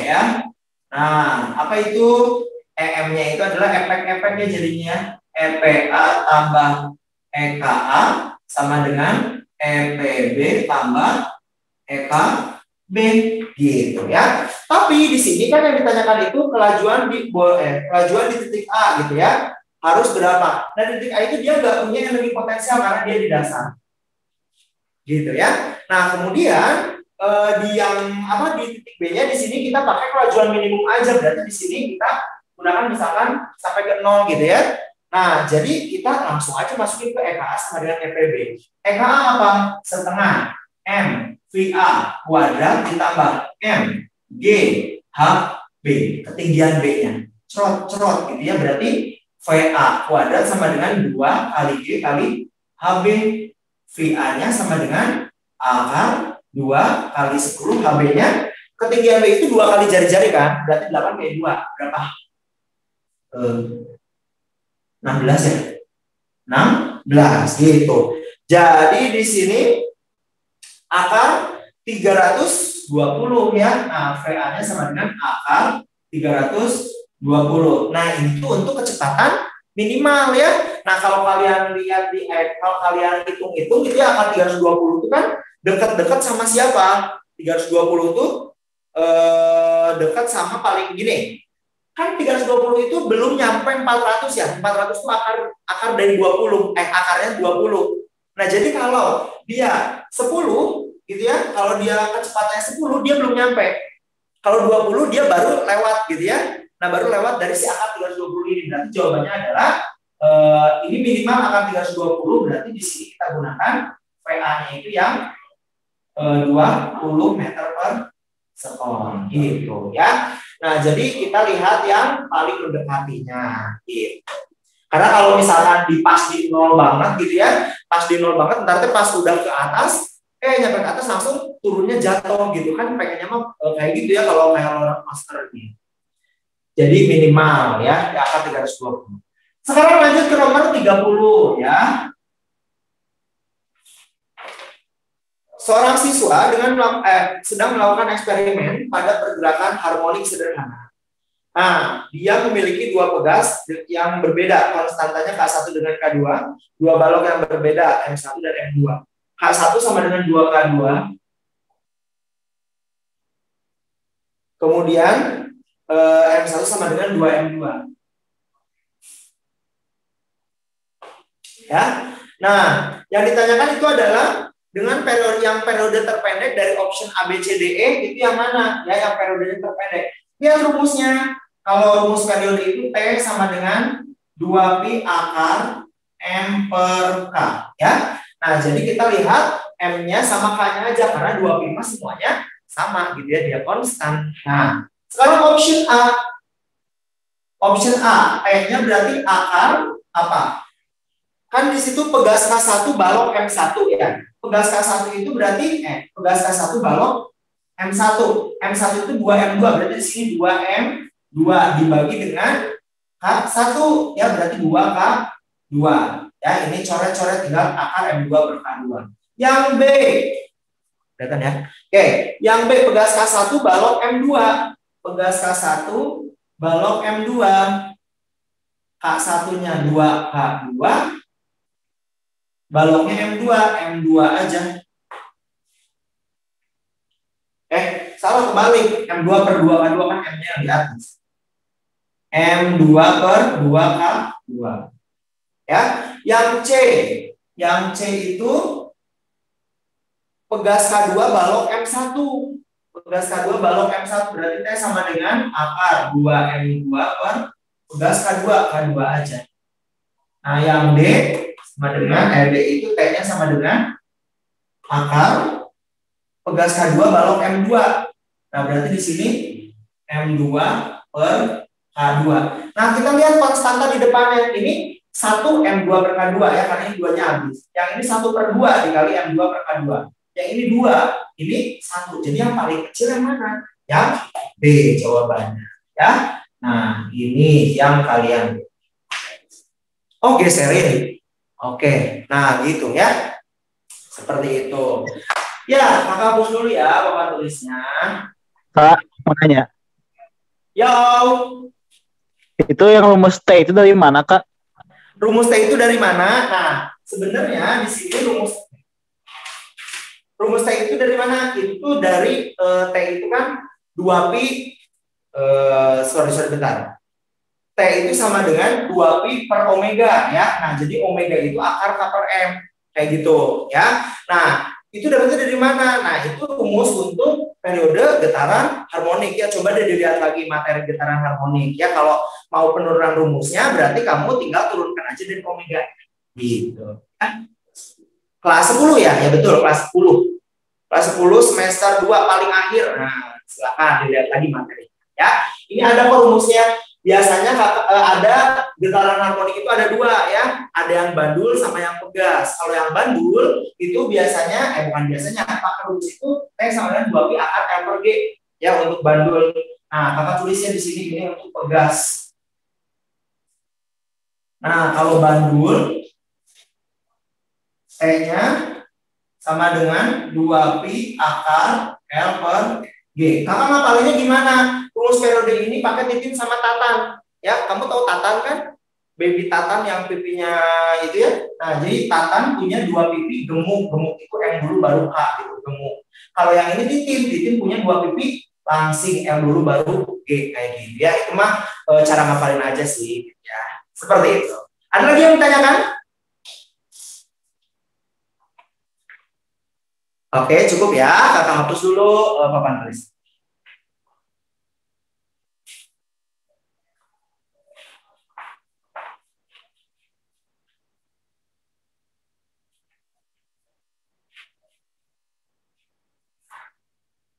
ya. Nah, apa itu? EM-nya itu adalah efek-efeknya jadinya EPA tambah EKA sama dengan EPB tambah EKB gitu ya. Tapi di sini kan yang ditanyakan itu kelajuan di titik A gitu ya. Harus berapa? Nah, titik A itu dia nggak punya energi potensial karena dia di dasar. Gitu ya. Nah, kemudian di titik B-nya di sini kita pakai kelajuan minimum aja, berarti di sini kita gunakan misalkan sampai ke 0 gitu ya. Nah, jadi kita langsung aja masukin ke EKA sama dengan EPB. EKA apa? Setengah M VA kuadrat ditambah M G H B, ketinggian B-nya. Cerot gitu ya, berarti VA kuadrat sama dengan 2 kali G kali HB. VA-nya sama dengan akar 2 kali 10, HB-nya ketinggian B itu 2 kali jari-jari kan? Berarti 8 kali 2 berapa? 16 ya? 16 gitu. Jadi di sini akar 320 ya. Nah, VA-nya sama dengan akar 320. Nah, itu untuk kecepatan minimal ya. Nah, kalau kalian lihat kalau kalian hitung-hitung itu ya, akar 320 itu kan dekat-dekat sama siapa? 320 itu dekat sama paling gini. Kan 320 itu belum nyampe 400 ya. 400 itu akar dari 20. Akarnya 20. Nah, jadi kalau dia 10 gitu ya, kalau dia kecepatannya 10 dia belum nyampe. Kalau 20 dia baru lewat gitu ya. Nah, baru lewat dari si akar 320 ini. Berarti jawabannya adalah ini minimal akar 320, berarti di sini kita gunakan VA-nya itu yang 20 meter per sekon gitu ya. Nah, jadi kita lihat yang paling mendekatinya gitu. Karena kalau misalkan pas di 0 banget gitu ya, pas di 0 banget ntar pas udah ke atas, nyampe ke atas langsung turunnya jatuh gitu kan, pengennya mah kayak gitu ya kalau kayak orang master gitu. Jadi minimal ya, di akar 320. Sekarang lanjut ke nomor 30 ya. Seorang siswa sedang melakukan eksperimen pada pergerakan harmonik sederhana. Nah, dia memiliki dua pegas yang berbeda konstantanya K1 dengan K2, dua balok yang berbeda M1 dan M2. K1 sama dengan 2K2. Kemudian M1 sama dengan 2M2. Ya. Nah, yang ditanyakan itu adalah dengan periode terpendek dari option A, B, C, D, E itu yang mana? Ya, yang periode terpendek. Lihat rumusnya. Kalau rumus periode itu T sama dengan 2pi akar M per K. Ya. Nah, jadi kita lihat M-nya sama K-nya aja karena 2pi mah semuanya sama gitu ya, dia konstan. Nah, sekarang option A. Option A, T-nya berarti akar apa? Kan di situ pegas K1 balok M1 ya. Pegas K1 itu berarti pegas K1 balok M1. M1 itu 2M2, berarti di sini 2M2 dibagi dengan K1 ya, berarti 2K2. Ya, ini coret-coret tinggal akar M2 per K2. Yang B. Kelihatan ya. Oke, yang B pegas K1 balok M2. Pegas K1 balok M2. K1-nya 2K2. Baloknya M2, M2 aja. Salah kebalik. M2 per 2K2 kan M-nya yang di atas. M2 per 2K2. Ya, yang C. Yang C itu pegas K2 balok M1. Pegas K2 balok M1 berarti T sama dengan akar 2M2 per pegas K2, K2 aja. Nah, yang D sama dengan D itu T-nya sama dengan akar pegas K2 balok M2. Nah, berarti di sini M2 per K2. Nah, kita lihat konstanta di depannya. Ini 1 M2 per K2 ya, karena ini 2-nya habis. Yang ini 1 per 2 dikali M2 per K2. Yang ini 2, ini 1. Jadi yang paling kecil yang mana? Yang B jawabannya. Ya. Nah, ini yang kalian. Oh, geserin. Oke, nah gitu ya. Seperti itu. Ya, kakak hapus dulu ya papan tulisnya. Kak, mau nanya. Yo. Itu yang rumus T itu dari mana, Kak? Rumus T itu dari mana? Nah, sebenarnya di sini rumus T itu dari mana? Itu dari T itu kan 2pi sorry bentar. T itu sama dengan 2pi per omega ya. Nah, jadi omega itu akar K per M. Kayak gitu ya. Nah, itu dapatnya dari mana? Nah, itu rumus untuk periode getaran harmonik ya. Coba deh dilihat lagi materi getaran harmonik ya. Kalau mau penurunan rumusnya berarti kamu tinggal turunkan aja dari omega gitu. Kelas 10 ya? Ya betul, kelas 10. Kelas 10 semester 2 paling akhir. Nah, silakan dilihat lagi materinya ya. Ini ada kok rumusnya. Biasanya ada getaran harmonik itu ada dua ya, ada yang bandul sama yang pegas. Kalau yang bandul itu biasanya, bukan biasanya, pakai rumus itu T sama dengan 2pi akar L per G ya untuk bandul. Nah, kakak tulisnya di sini ini untuk pegas. Nah, kalau bandul T-nya sama dengan 2pi akar L per G. Kakak ngapalinnya gimana? Rumus periode ini pakai titin sama tatan. Ya, kamu tahu tatan kan? Baby tatan yang pipinya itu ya. Nah, jadi tatan punya 2 pipi gemuk. Gemuk itu M dulu baru K gitu, gemuk. Kalau yang ini titin, titin punya 2 pipi langsing, M dulu baru G kayak gitu ya. Itu mah cara ngapalin aja sih ya. Seperti itu. Ada lagi yang ditanyakan? Oke, cukup ya. Kakak hapus dulu papan tulis.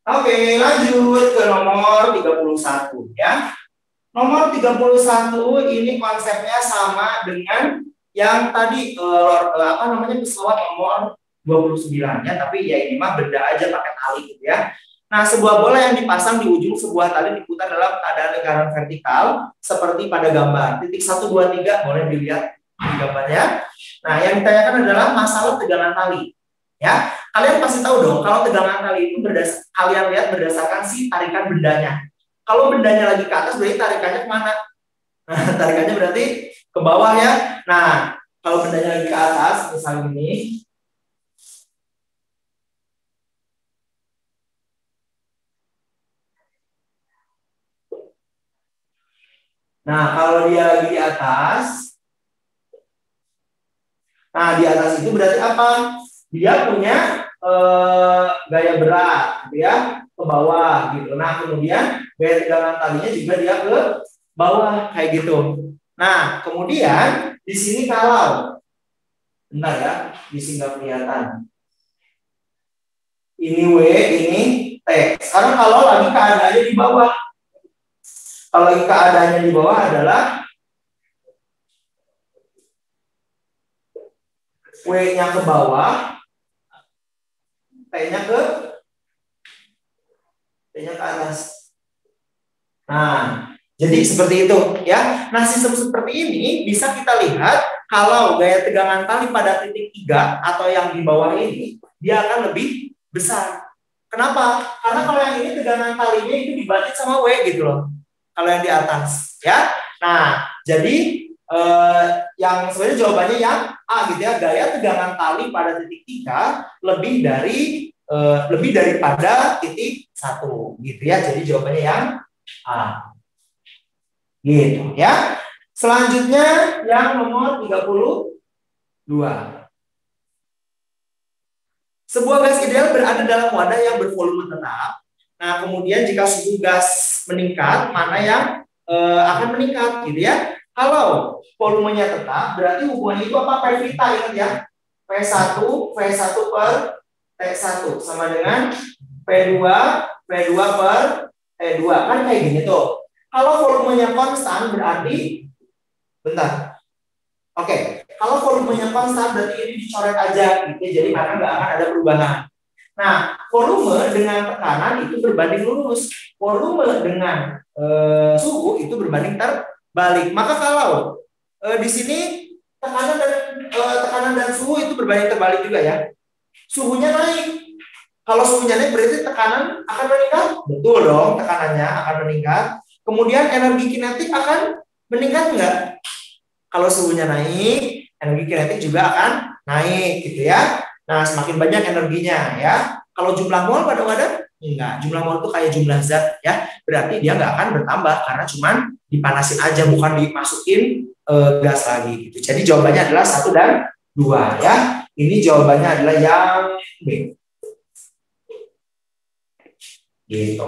Oke, lanjut ke nomor 31 ya. Nomor 31 ini konsepnya sama dengan yang tadi pesawat nomor 29 ya, tapi ya ini mah benda aja pakai tali gitu ya. Nah, sebuah bola yang dipasang di ujung sebuah tali diputar dalam keadaan lingkaran vertikal seperti pada gambar. Titik 1, 2, 3 boleh dilihat di gambarnya. Nah, yang ditanyakan adalah masalah tegangan tali. Ya, kalian pasti tahu dong kalau tegangan tali itu kalian lihat berdasarkan si tarikan bendanya. Kalau bendanya lagi ke atas berarti tarikannya kemana? Nah, tarikannya berarti ke bawah ya. Nah, kalau bendanya lagi ke atas, misalnya ini. Nah, kalau dia lagi di atas, nah di atas itu berarti apa? Dia punya gaya berat, gitu ya, ke bawah gitu. Nah, kemudian gaya tegangan talinya juga dia ke bawah kayak gitu. Nah, kemudian di sini kalau, bentar ya, di sini nggak kelihatan. Ini W, ini T. Sekarang kalau lagi keadaannya di bawah, kalau lagi keadaannya di bawah adalah W-nya ke bawah, T-nya ke atas. Nah, jadi seperti itu ya. Nah, sistem seperti ini bisa kita lihat kalau gaya tegangan tali pada titik 3 atau yang di bawah ini dia akan lebih besar. Kenapa? Karena kalau yang ini tegangan talinya itu dibanding sama W gitu loh. Kalau yang di atas ya. Nah, jadi yang sebenarnya jawabannya yang A gitu ya. Gaya tegangan tali pada titik 3 lebih daripada titik 1 gitu ya. Jadi jawabannya yang A. Gitu ya. Selanjutnya yang nomor 32. Sebuah gas ideal berada dalam wadah yang bervolume tetap. Nah, kemudian jika suhu gas meningkat, mana yang akan meningkat gitu ya. Kalau volumenya tetap, berarti hubungannya itu apa? P Vita, ingat ya. P1 per T1 sama dengan P2 per T2. Kan kayak gini tuh. Kalau volumenya konstan berarti, bentar. Oke, kalau volumenya konstan berarti ini dicoret aja gitu. Jadi karena nggak akan ada perubahan. Nah, volume dengan tekanan itu berbanding lurus. Volume dengan suhu itu berbanding terbalik. Maka kalau di sini tekanan dan suhu itu berbanding terbalik juga ya. Suhunya naik. Kalau suhunya naik berarti tekanan akan meningkat. Betul dong, tekanannya akan meningkat. Kemudian energi kinetik akan meningkat enggak? Kalau suhunya naik, energi kinetik juga akan naik gitu ya. Nah, semakin banyak energinya ya. Kalau jumlah mol pada wadah enggak. Jumlah mol itu kayak jumlah zat ya. Berarti dia enggak akan bertambah karena cuman dipanasin aja, bukan dimasukin gas lagi gitu. Jadi jawabannya adalah 1 dan 2 ya. Ini jawabannya adalah yang B. Gitu.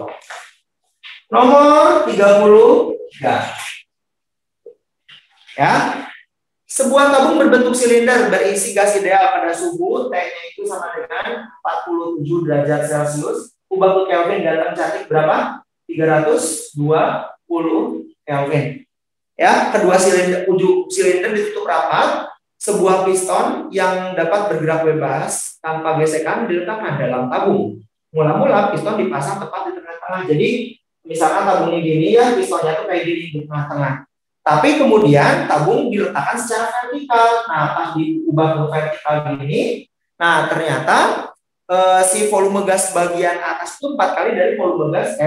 Nomor 33. Ya. Sebuah tabung berbentuk silinder berisi gas ideal pada suhu T-nya itu sama dengan 47 derajat Celcius. Ubah Kelvin dan cantik berapa? 320 Kelvin. Ya, kedua silinder, ujung silinder ditutup rapat. Sebuah piston yang dapat bergerak bebas tanpa gesekan diletakkan dalam tabung. Mula-mula piston dipasang tepat di tengah-tengah. Jadi misalkan tabungnya gini ya, pistonnya tuh kayak gini di tengah-tengah. Tapi kemudian tabung diletakkan secara vertikal. Nah, pas diubah ke vertikal gini, nah ternyata si volume gas bagian atas itu 4 kali dari volume gas,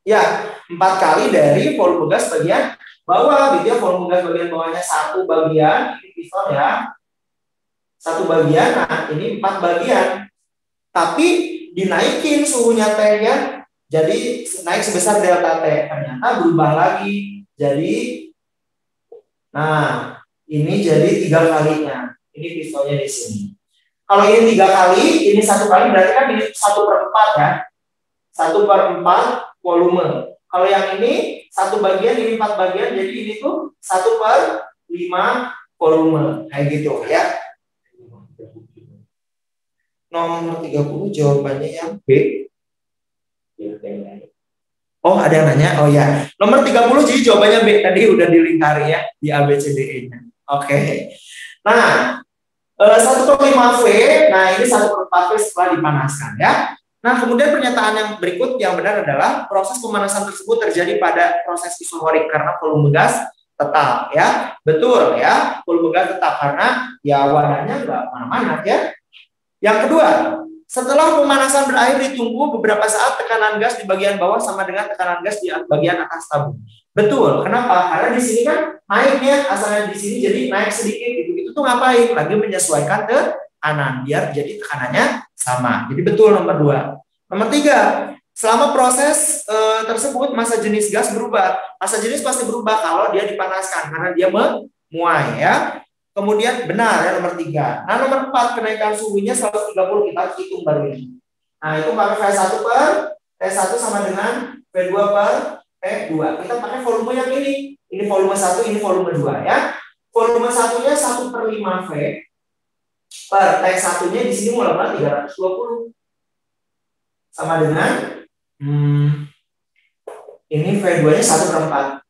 ya, 4 kali dari volume gas bagian bawah, gitu ya. Volume gas bagian bawahnya 1 bagian, ini piston ya, 1 bagian, nah ini 4 bagian. Tapi dinaikin suhunya T ya, jadi naik sebesar delta T, ternyata berubah lagi. Jadi, nah ini jadi 3 kalinya, ini pistonnya di sini. Kalau ini 3 kali, ini 1 kali, berarti kan ini 1/4 ya, 1/4 volume. Kalau yang ini 1 bagian, ini 4 bagian, jadi ini tuh 1/5 volume, kayak gitu ya. Nomor 30 jawabannya yang B. Oh, ada yang nanya? Oh ya, nomor 30 jadi jawabannya B, tadi udah dilingkari ya di A, B, C, D, E-nya. Oke. Nah, 1/5 V, nah ini 1/4 V setelah dipanaskan ya. Nah, kemudian pernyataan yang berikut yang benar adalah proses pemanasan tersebut terjadi pada proses isohorik karena volume gas tetap ya. Betul ya, volume gas tetap karena ya wadahnya nggak mana-mana ya. Yang kedua, setelah pemanasan berakhir ditunggu beberapa saat, tekanan gas di bagian bawah sama dengan tekanan gas di bagian atas tabung. Betul, kenapa? Karena di sini kan naiknya asalnya di sini jadi naik sedikit gitu. Itu tuh ngapain? Lagi menyesuaikan ke kanan biar jadi tekanannya sama. Jadi betul nomor 2. Nomor 3, selama proses tersebut massa jenis gas berubah. Massa jenis pasti berubah kalau dia dipanaskan karena dia memuai ya. Kemudian benar ya nomor 3. Nah, nomor 4, kenaikan suhunya 130, kita hitung baru ini. Nah, itu pakai V1 per T1 sama dengan V2 per T2. Kita pakai volume yang ini. Ini volume 1, ini volume 2 ya. Volume 1-nya 1/5 V per T1-nya di sini mula-mula 320. Sama dengan ini V2-nya 1/4.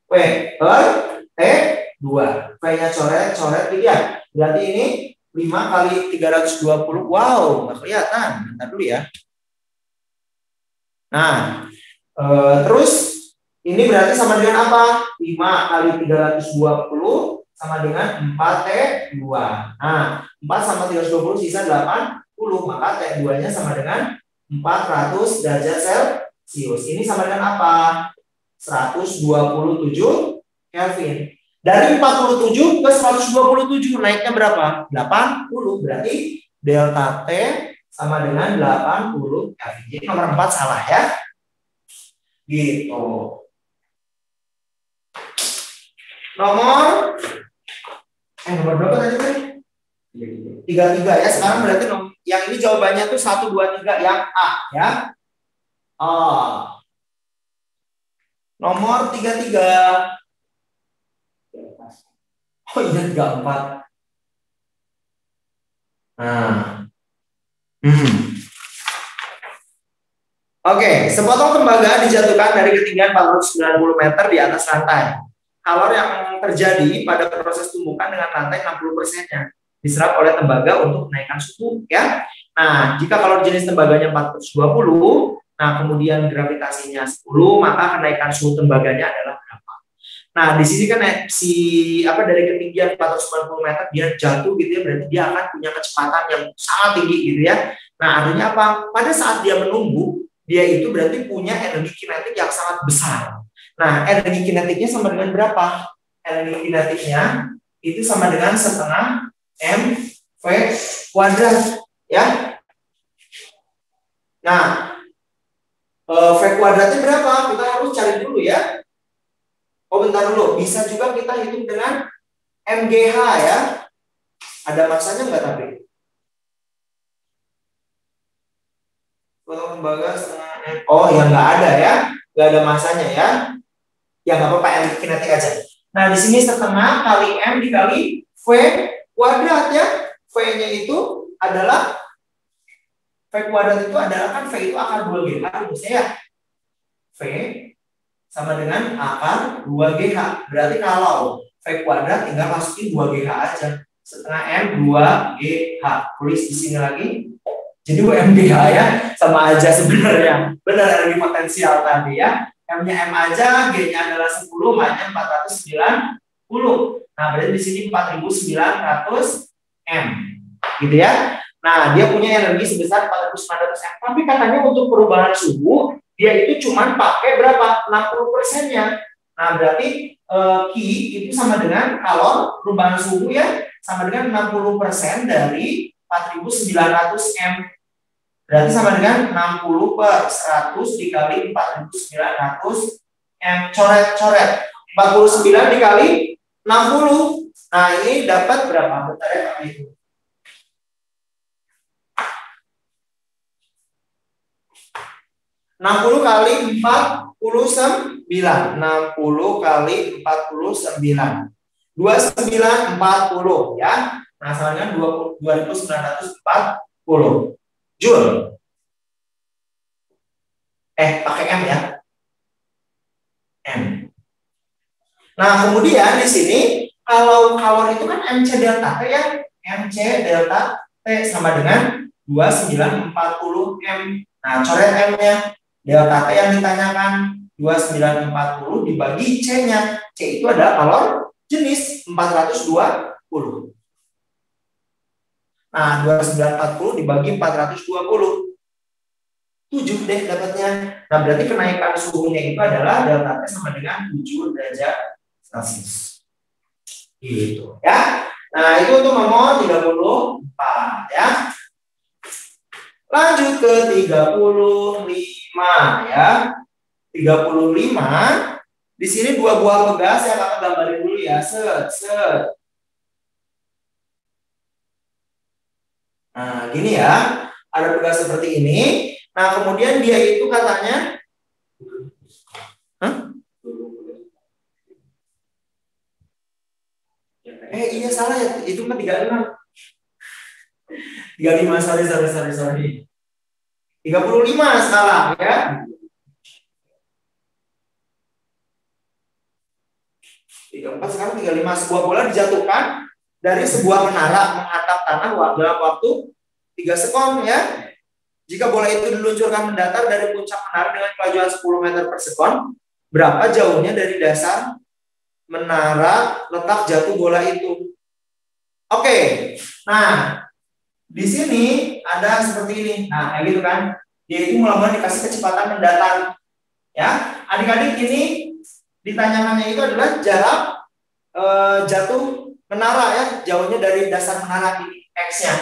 V per T2. V-nya coret gitu ya. Berarti ini 5 kali 320. Wow, nggak kelihatan. Bentar dulu ya. Nah, terus ini berarti sama dengan apa? 5 kali 320 sama dengan 4T2. Nah, 4 sama 320 sisa 80. Maka T2-nya sama dengan 400 derajat Celcius. Ini sama dengan apa? 127 Kelvin. Dari 47 ke 127 naiknya berapa? 80. Berarti delta T sama dengan 80 Kelvin. Jadi nomor 4 salah ya. Gitu. Nomor berapa tadi? 33 ya. Sekarang berarti yang ini jawabannya tuh 1, 2, 3 yang A ya. Nomor 33. Oh iya 34. Nah. Oke, sepotong tembaga dijatuhkan dari ketinggian 490 meter di atas rantai. Kalor yang terjadi pada proses tumbukan dengan rantai 60%-nya diserap oleh tembaga untuk menaikkan suhu ya. Nah, jika kalor jenis tembaganya 420, nah kemudian gravitasinya 10, maka kenaikan suhu tembaganya adalah berapa? Nah, di sini kan dari ketinggian 490 meter dia jatuh gitu ya, berarti dia akan punya kecepatan yang sangat tinggi gitu ya. Nah, artinya apa? Pada saat dia menunggu, dia itu berarti punya energi kinetik yang sangat besar. Nah, energi kinetiknya sama dengan berapa? Energi kinetiknya itu sama dengan setengah mv kuadrat ya. Nah, v kuadratnya berapa? Kita harus cari dulu ya. Oh, bentar dulu. Bisa juga kita hitung dengan mgh ya. Ada masanya nggak tapi? Potong tembaga setengah m. Oh, ya nggak ada ya. Nggak ada masanya ya. Ya nggak apa-apa, energi kinetik aja. Nah, di sini setengah kali m dikali v kuadrat ya. V-nya itu adalah V kuadrat itu adalah kan V itu akar 2G kan rumusnya ya. V sama dengan akar 2GH. Berarti kalau V kuadrat tinggal masukin 2GH aja. Setengah M 2GH. Tulis di sini lagi. Jadi UMGH ya, sama aja sebenarnya. Benar energi potensial tadi ya. M-nya M aja, G-nya adalah 10, H-nya 490. Nah, berarti di sini 4900 M. Gitu ya. Nah, dia punya energi sebesar 4900 M. Tapi katanya untuk perubahan suhu, dia itu cuma pakai berapa? 60%-nya. Nah, berarti Q itu sama dengan kalor perubahan suhu ya, sama dengan 60% dari 4900 M. Berarti sama dengan 60/100 dikali 4900 M. Coret-coret. 49 dikali 60. Nah, ini dapat berapa? Bentar ya, Pak Ibu. 60 kali 49. 60 kali 49. 2940 ya. Nah, sama dengan 2940 Joule. Pakai M ya. M. Nah, kemudian di sini kalau kalor itu kan MC delta T ya. MC delta T sama dengan 2940 M. Nah, coret M-nya. Delta T yang ditanyakan 2940 dibagi C-nya. C itu adalah kalor jenis 420. Nah, 2940 dibagi 420. 7 deh dapatnya. Nah, berarti kenaikan suhunya itu adalah delta T sama dengan 7 derajat Celcius. Gitu ya. Nah, itu untuk nomor 34 ya. Lanjut ke 35 ya. 35. Di sini dua buah pegas ya, kakak gambarin dulu ya. Set. Nah, gini ya. Ada pegas seperti ini. Nah, kemudian dia itu katanya iya salah ya. Itu kan 36. 35, sorry. 35 salah ya. 34 sekarang 35. Sebuah bola dijatuhkan dari sebuah menara menghantam tanah dalam waktu 3 sekon ya. Jika bola itu diluncurkan mendatar dari puncak menara dengan kelajuan 10 meter per sekon, berapa jauhnya dari dasar menara letak jatuh bola itu? Oke. Nah, di sini ada seperti ini. Nah, kayak gitu kan. Dia itu mula-mula dikasih kecepatan mendatar. Ya, adik-adik ini ditanyakannya itu adalah jarak jatuh menara ya, jauhnya dari dasar menara ini X-nya.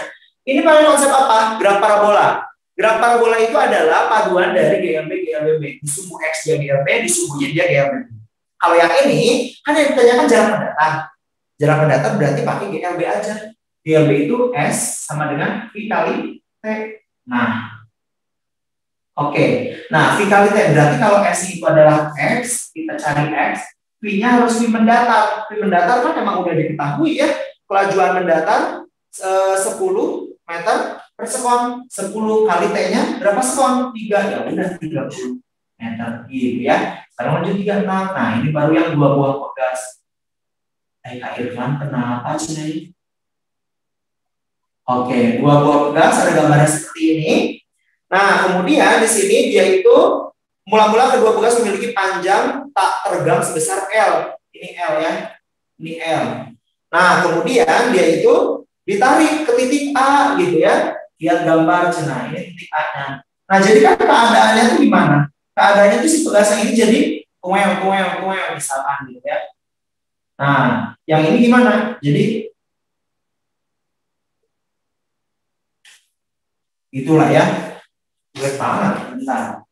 Ini pakai konsep apa? Graf parabola. Graf parabola itu adalah paduan dari GLB GLB. Di sumbu X dia GLB, di sumbu Y dia GLB. Kalau yang ini kan yang ditanyakan jarak mendatar. Jarak mendatar berarti pakai GLB aja. GLB itu S sama dengan V kali T. Nah, oke. Nah, V kali T berarti kalau S itu adalah X, kita cari X, V-nya harus V mendatar. V mendatar kan memang udah diketahui ya. Kelajuan mendatar 10 meter per sekon. 10 kali T-nya berapa sekon? 3. Ya udah 30 meter gitu ya. Sekarang lanjut 36. Nah, ini baru yang dua buah pegas. Kak Irfan, kenapa sih? Oke, dua buah pegas ada gambarnya seperti ini. Nah, kemudian di sini dia itu mula-mula kedua pegas memiliki panjang tak tegang sebesar L. Ini L ya. Ini L. Nah, kemudian dia itu ditarik ke titik A gitu ya. Lihat gambar cenah, ini titik A-nya. Nah, jadi kan keadaannya itu gimana? Keadaannya itu si pegasnya ini jadi kuel misalkan gitu ya. Nah, yang ini gimana? Jadi itulah ya. Jelek banget, bentar.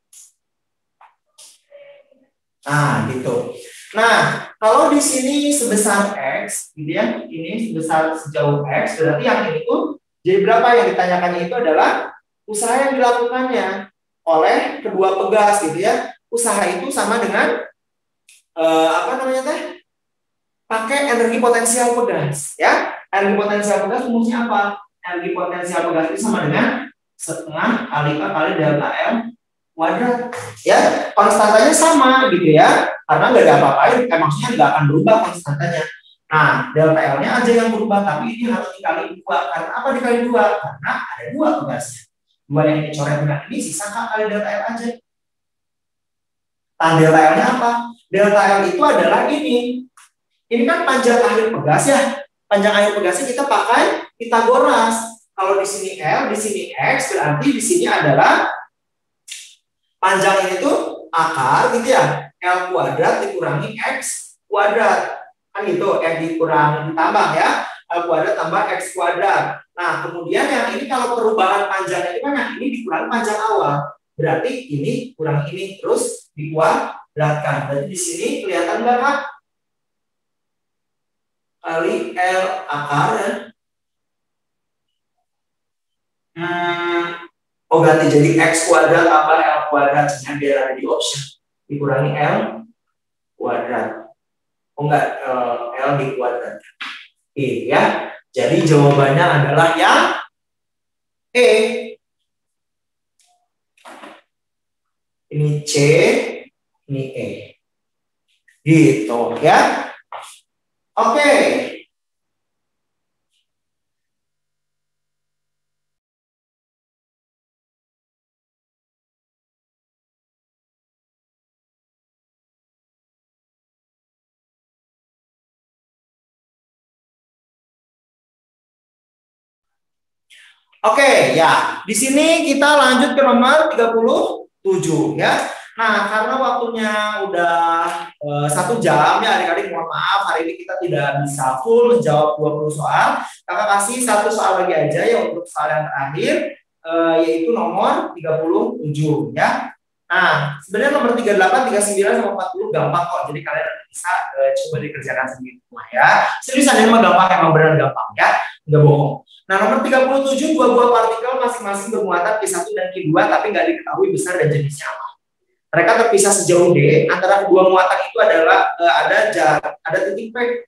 Nah, gitu. Nah, kalau di sini sebesar X, gitu ya, ini sebesar sejauh X, berarti yang ini tuh jadi berapa? Yang ditanyakannya itu adalah usaha yang dilakukannya oleh kedua pegas, gitu ya. Usaha itu sama dengan apa namanya teh? Pakai energi potensial pegas, ya. Energi potensial pegas rumusnya apa? Energi potensial pegas itu sama dengan setengah kali K kali delta L kuadrat. Ya, konstantanya sama gitu ya. Karena nggak ada apa-apain, maksudnya nggak akan berubah konstantanya. Nah, delta L-nya aja yang berubah, tapi ini harus dikali 2. Karena apa dikali 2? Karena ada 2 tugasnya. 2 yang dicoret dengan ini, sisa kali delta L aja. Nah, delta L-nya apa? Delta L itu adalah ini. Ini kan panjang akhir pegas ya. Panjang akhir pegasnya kita pakai Pitagoras. Kalau di sini L, di sini X, berarti di sini adalah panjang ini tuh akar gitu ya. L kuadrat dikurangi X kuadrat. Kan gitu, dikurangi ditambah ya. L kuadrat tambah X kuadrat. Nah, kemudian yang ini kalau perubahan panjangnya itu kan yang ini dikurangi panjang awal. Berarti ini kurang ini terus dikuadratkan. Jadi di sini kelihatan nggak Kak? Kali L akar ya. Oh ganti jadi X kuadrat tambah L kuadrat yang dia ada di option. Dikurangi L kuadrat. Oh enggak, L di kuadrat. Ya. Jadi jawabannya adalah yang E. Ini C, ini E. Gitu ya. Oke. Oke, ya. Di sini kita lanjut ke nomor 37 ya. Nah, karena waktunya udah 1 jam ya adik-adik, mohon maaf hari ini kita tidak bisa full menjawab 20 soal. Kakak kasih 1 soal lagi aja ya untuk soal yang terakhir, yaitu nomor 37 ya. Nah, sebenarnya nomor 38, 39 sama 40 gampang kok. Jadi kalian bisa coba dikerjakan sendiri semua ya. Seriusan ini mah gampang, emang benar gampang ya. Nggak bohong. Nah, nomor 37, 2 buah partikel masing-masing bermuatan Q1 dan Q2 tapi nggak diketahui besar dan jenisnya apa. Mereka terpisah sejauh D, antara kedua muatan itu adalah ada titik P.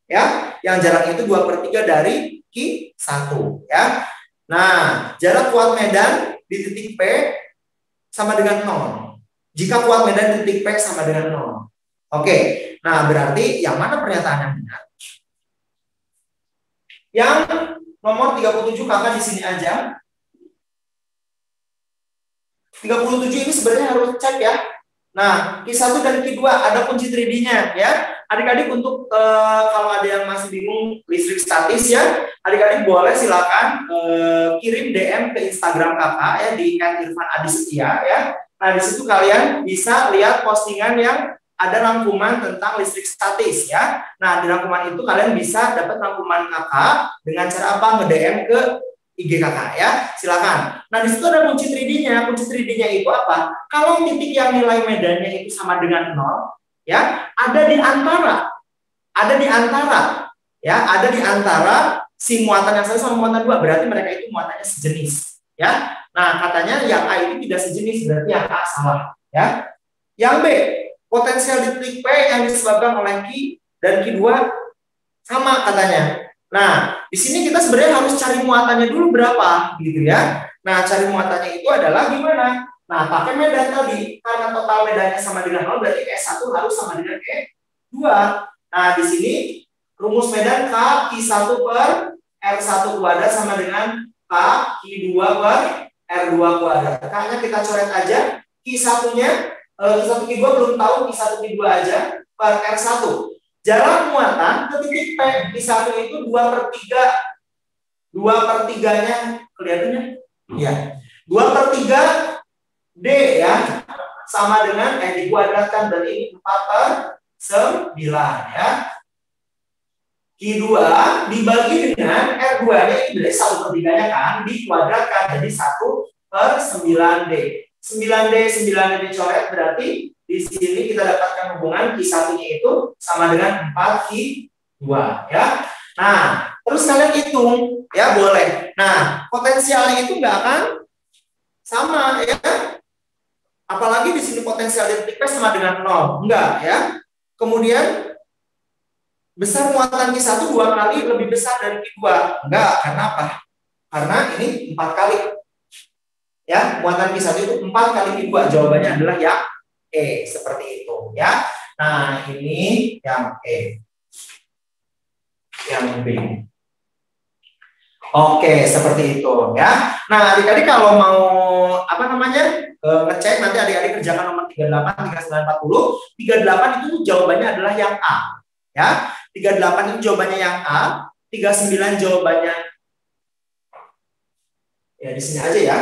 Ya, yang jaraknya itu 2/3 dari Q1 ya. Nah, jarak kuat medan di titik P sama dengan 0. Jika kuat medan di titik P sama dengan 0. Oke. Nah, berarti yang mana pernyataan yang benar? Yang nomor 37 kakak di sini aja. 37 ini sebenarnya harus cek ya. Nah, Q1 dan Q2 ada kunci 3D-nya ya. Adik-adik untuk kalau ada yang masih bingung listrik statis ya, adik-adik boleh silakan kirim DM ke Instagram kakak ya di @irfanadisetia ya. Nah, di situ kalian bisa lihat postingan yang ada rangkuman tentang listrik statis ya. Nah, di rangkuman itu kalian bisa dapat rangkuman kakak dengan cara apa? Nge-DM ke IG kakak ya, silakan. Nah, di situ ada kunci 3D-nya. Kunci 3D-nya itu apa? Kalau titik yang nilai medannya itu sama dengan 0, ya, ada di antara si muatan yang satu sama muatan 2, berarti mereka itu muatannya sejenis, ya. Nah, katanya yang A ini tidak sejenis, berarti yang A salah, ya. Yang B, potensial di titik P yang disebabkan oleh Q dan Q2 sama katanya. Nah, di sini kita sebenarnya harus cari muatannya dulu berapa, gitu ya. Nah, cari muatannya itu adalah gimana? Nah, pakai medan tadi. Karena total medannya sama dengan 0, berarti E1 harus sama dengan E2. Nah, di sini rumus medan K Q1 per R1 kuadrat sama dengan K Q2 per R2 kuadrat. Kayaknya kita coret aja. Q1-nya, Q1 Q2 belum tahu, Q1 Q2 aja per R1. Jarak muatan ke titik P Q1 itu 2/3. 2/3-nya kelihatannya? Ya. 2/3 D ya. Sama dengan dikuadratkan, berarti ini 4/9 ya. Q2 dibagi dengan R2-nya ini dari 1/3-nya kan dikuadratkan jadi 1/9D. 9D dicoret, berarti di sini kita dapatkan hubungan Q1-nya itu sama dengan 4Q2 ya. Nah, terus kalian hitung ya boleh. Nah, potensialnya itu nggak akan sama ya. Apalagi di sini potensial di titik P sama dengan 0. Enggak ya. Kemudian besar muatan Q1 2 kali lebih besar dari Q2. Enggak, karena apa? Karena ini 4 kali. Ya, muatan Q1 itu 4 kali Q2. Jawabannya adalah yang E, seperti itu ya. Nah, ini yang E. Yang B. Oke, seperti itu ya. Nah, adik-adik kalau mau apa namanya? Ngecek nanti adik-adik kerjakan nomor 38, 39, 40. 38 itu jawabannya adalah yang A. Ya. 38 itu jawabannya yang A, 39 jawabannya ya di sini aja ya.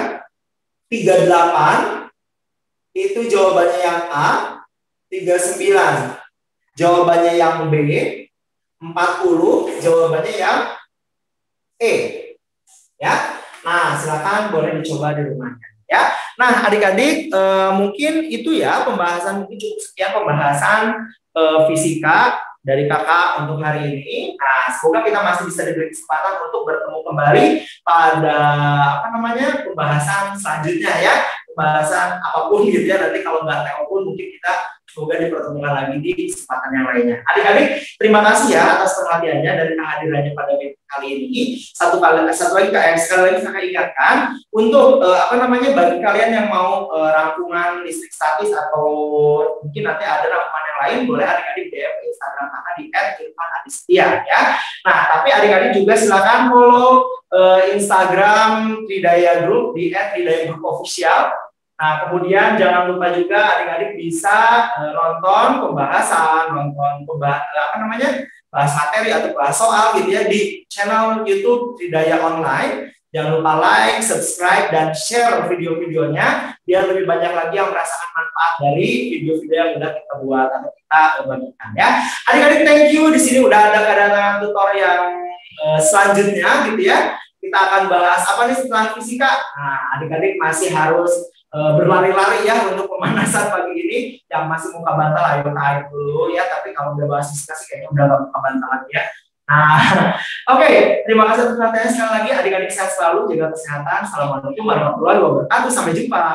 38 itu jawabannya yang A, 39 jawabannya yang B, 40 jawabannya yang E. Ya. Nah, silakan boleh dicoba di rumahnya ya. Nah, adik-adik mungkin itu ya pembahasan, mungkin cukup sekian pembahasan fisika dari kakak untuk hari ini. Nah, semoga kita masih bisa diberi kesempatan untuk bertemu kembali pada apa namanya pembahasan selanjutnya ya, pembahasan apapun gitu ya. Nanti kalau nggak TO pun mungkin kita semoga dipertemukan lagi di kesempatan yang lainnya. Adik-adik, terima kasih ya atas perhatiannya dan kehadirannya pada kali ini. Satu lagi sekali lagi saya ingatkan untuk apa namanya bagi kalian yang mau rangkuman listrik statis atau mungkin nanti ada rangkuman yang lain, boleh adik-adik DM Instagram kakak di @irfanadistia ya. Nah, tapi adik-adik juga silakan follow Instagram Tridaya Group di @tridayagroup_official. Nah, kemudian jangan lupa juga adik-adik bisa nonton pembahasan, apa namanya bahas materi atau bahas soal gitu ya di channel YouTube Tridaya Online. Jangan lupa like, subscribe, dan share video-videonya biar lebih banyak lagi yang merasakan manfaat dari video-video yang udah kita buat atau kita bagikan ya. Adik-adik thank you, di sini udah ada kedatangan tutor yang selanjutnya gitu ya. Kita akan bahas apa nih setelah fisika. Nah, adik-adik masih harus berlari-lari ya untuk pemanasan pagi ini. Yang masih muka bantal ayo tarik dulu ya, tapi kalau udah bahas fisika sih kayaknya udah gak muka bantal lagi ya. Nah, oke, terima kasih atas perhatiannya sekali lagi. Adik-adik sehat selalu, jaga kesehatan. Assalamualaikum warahmatullahi wabarakatuh. Sampai jumpa.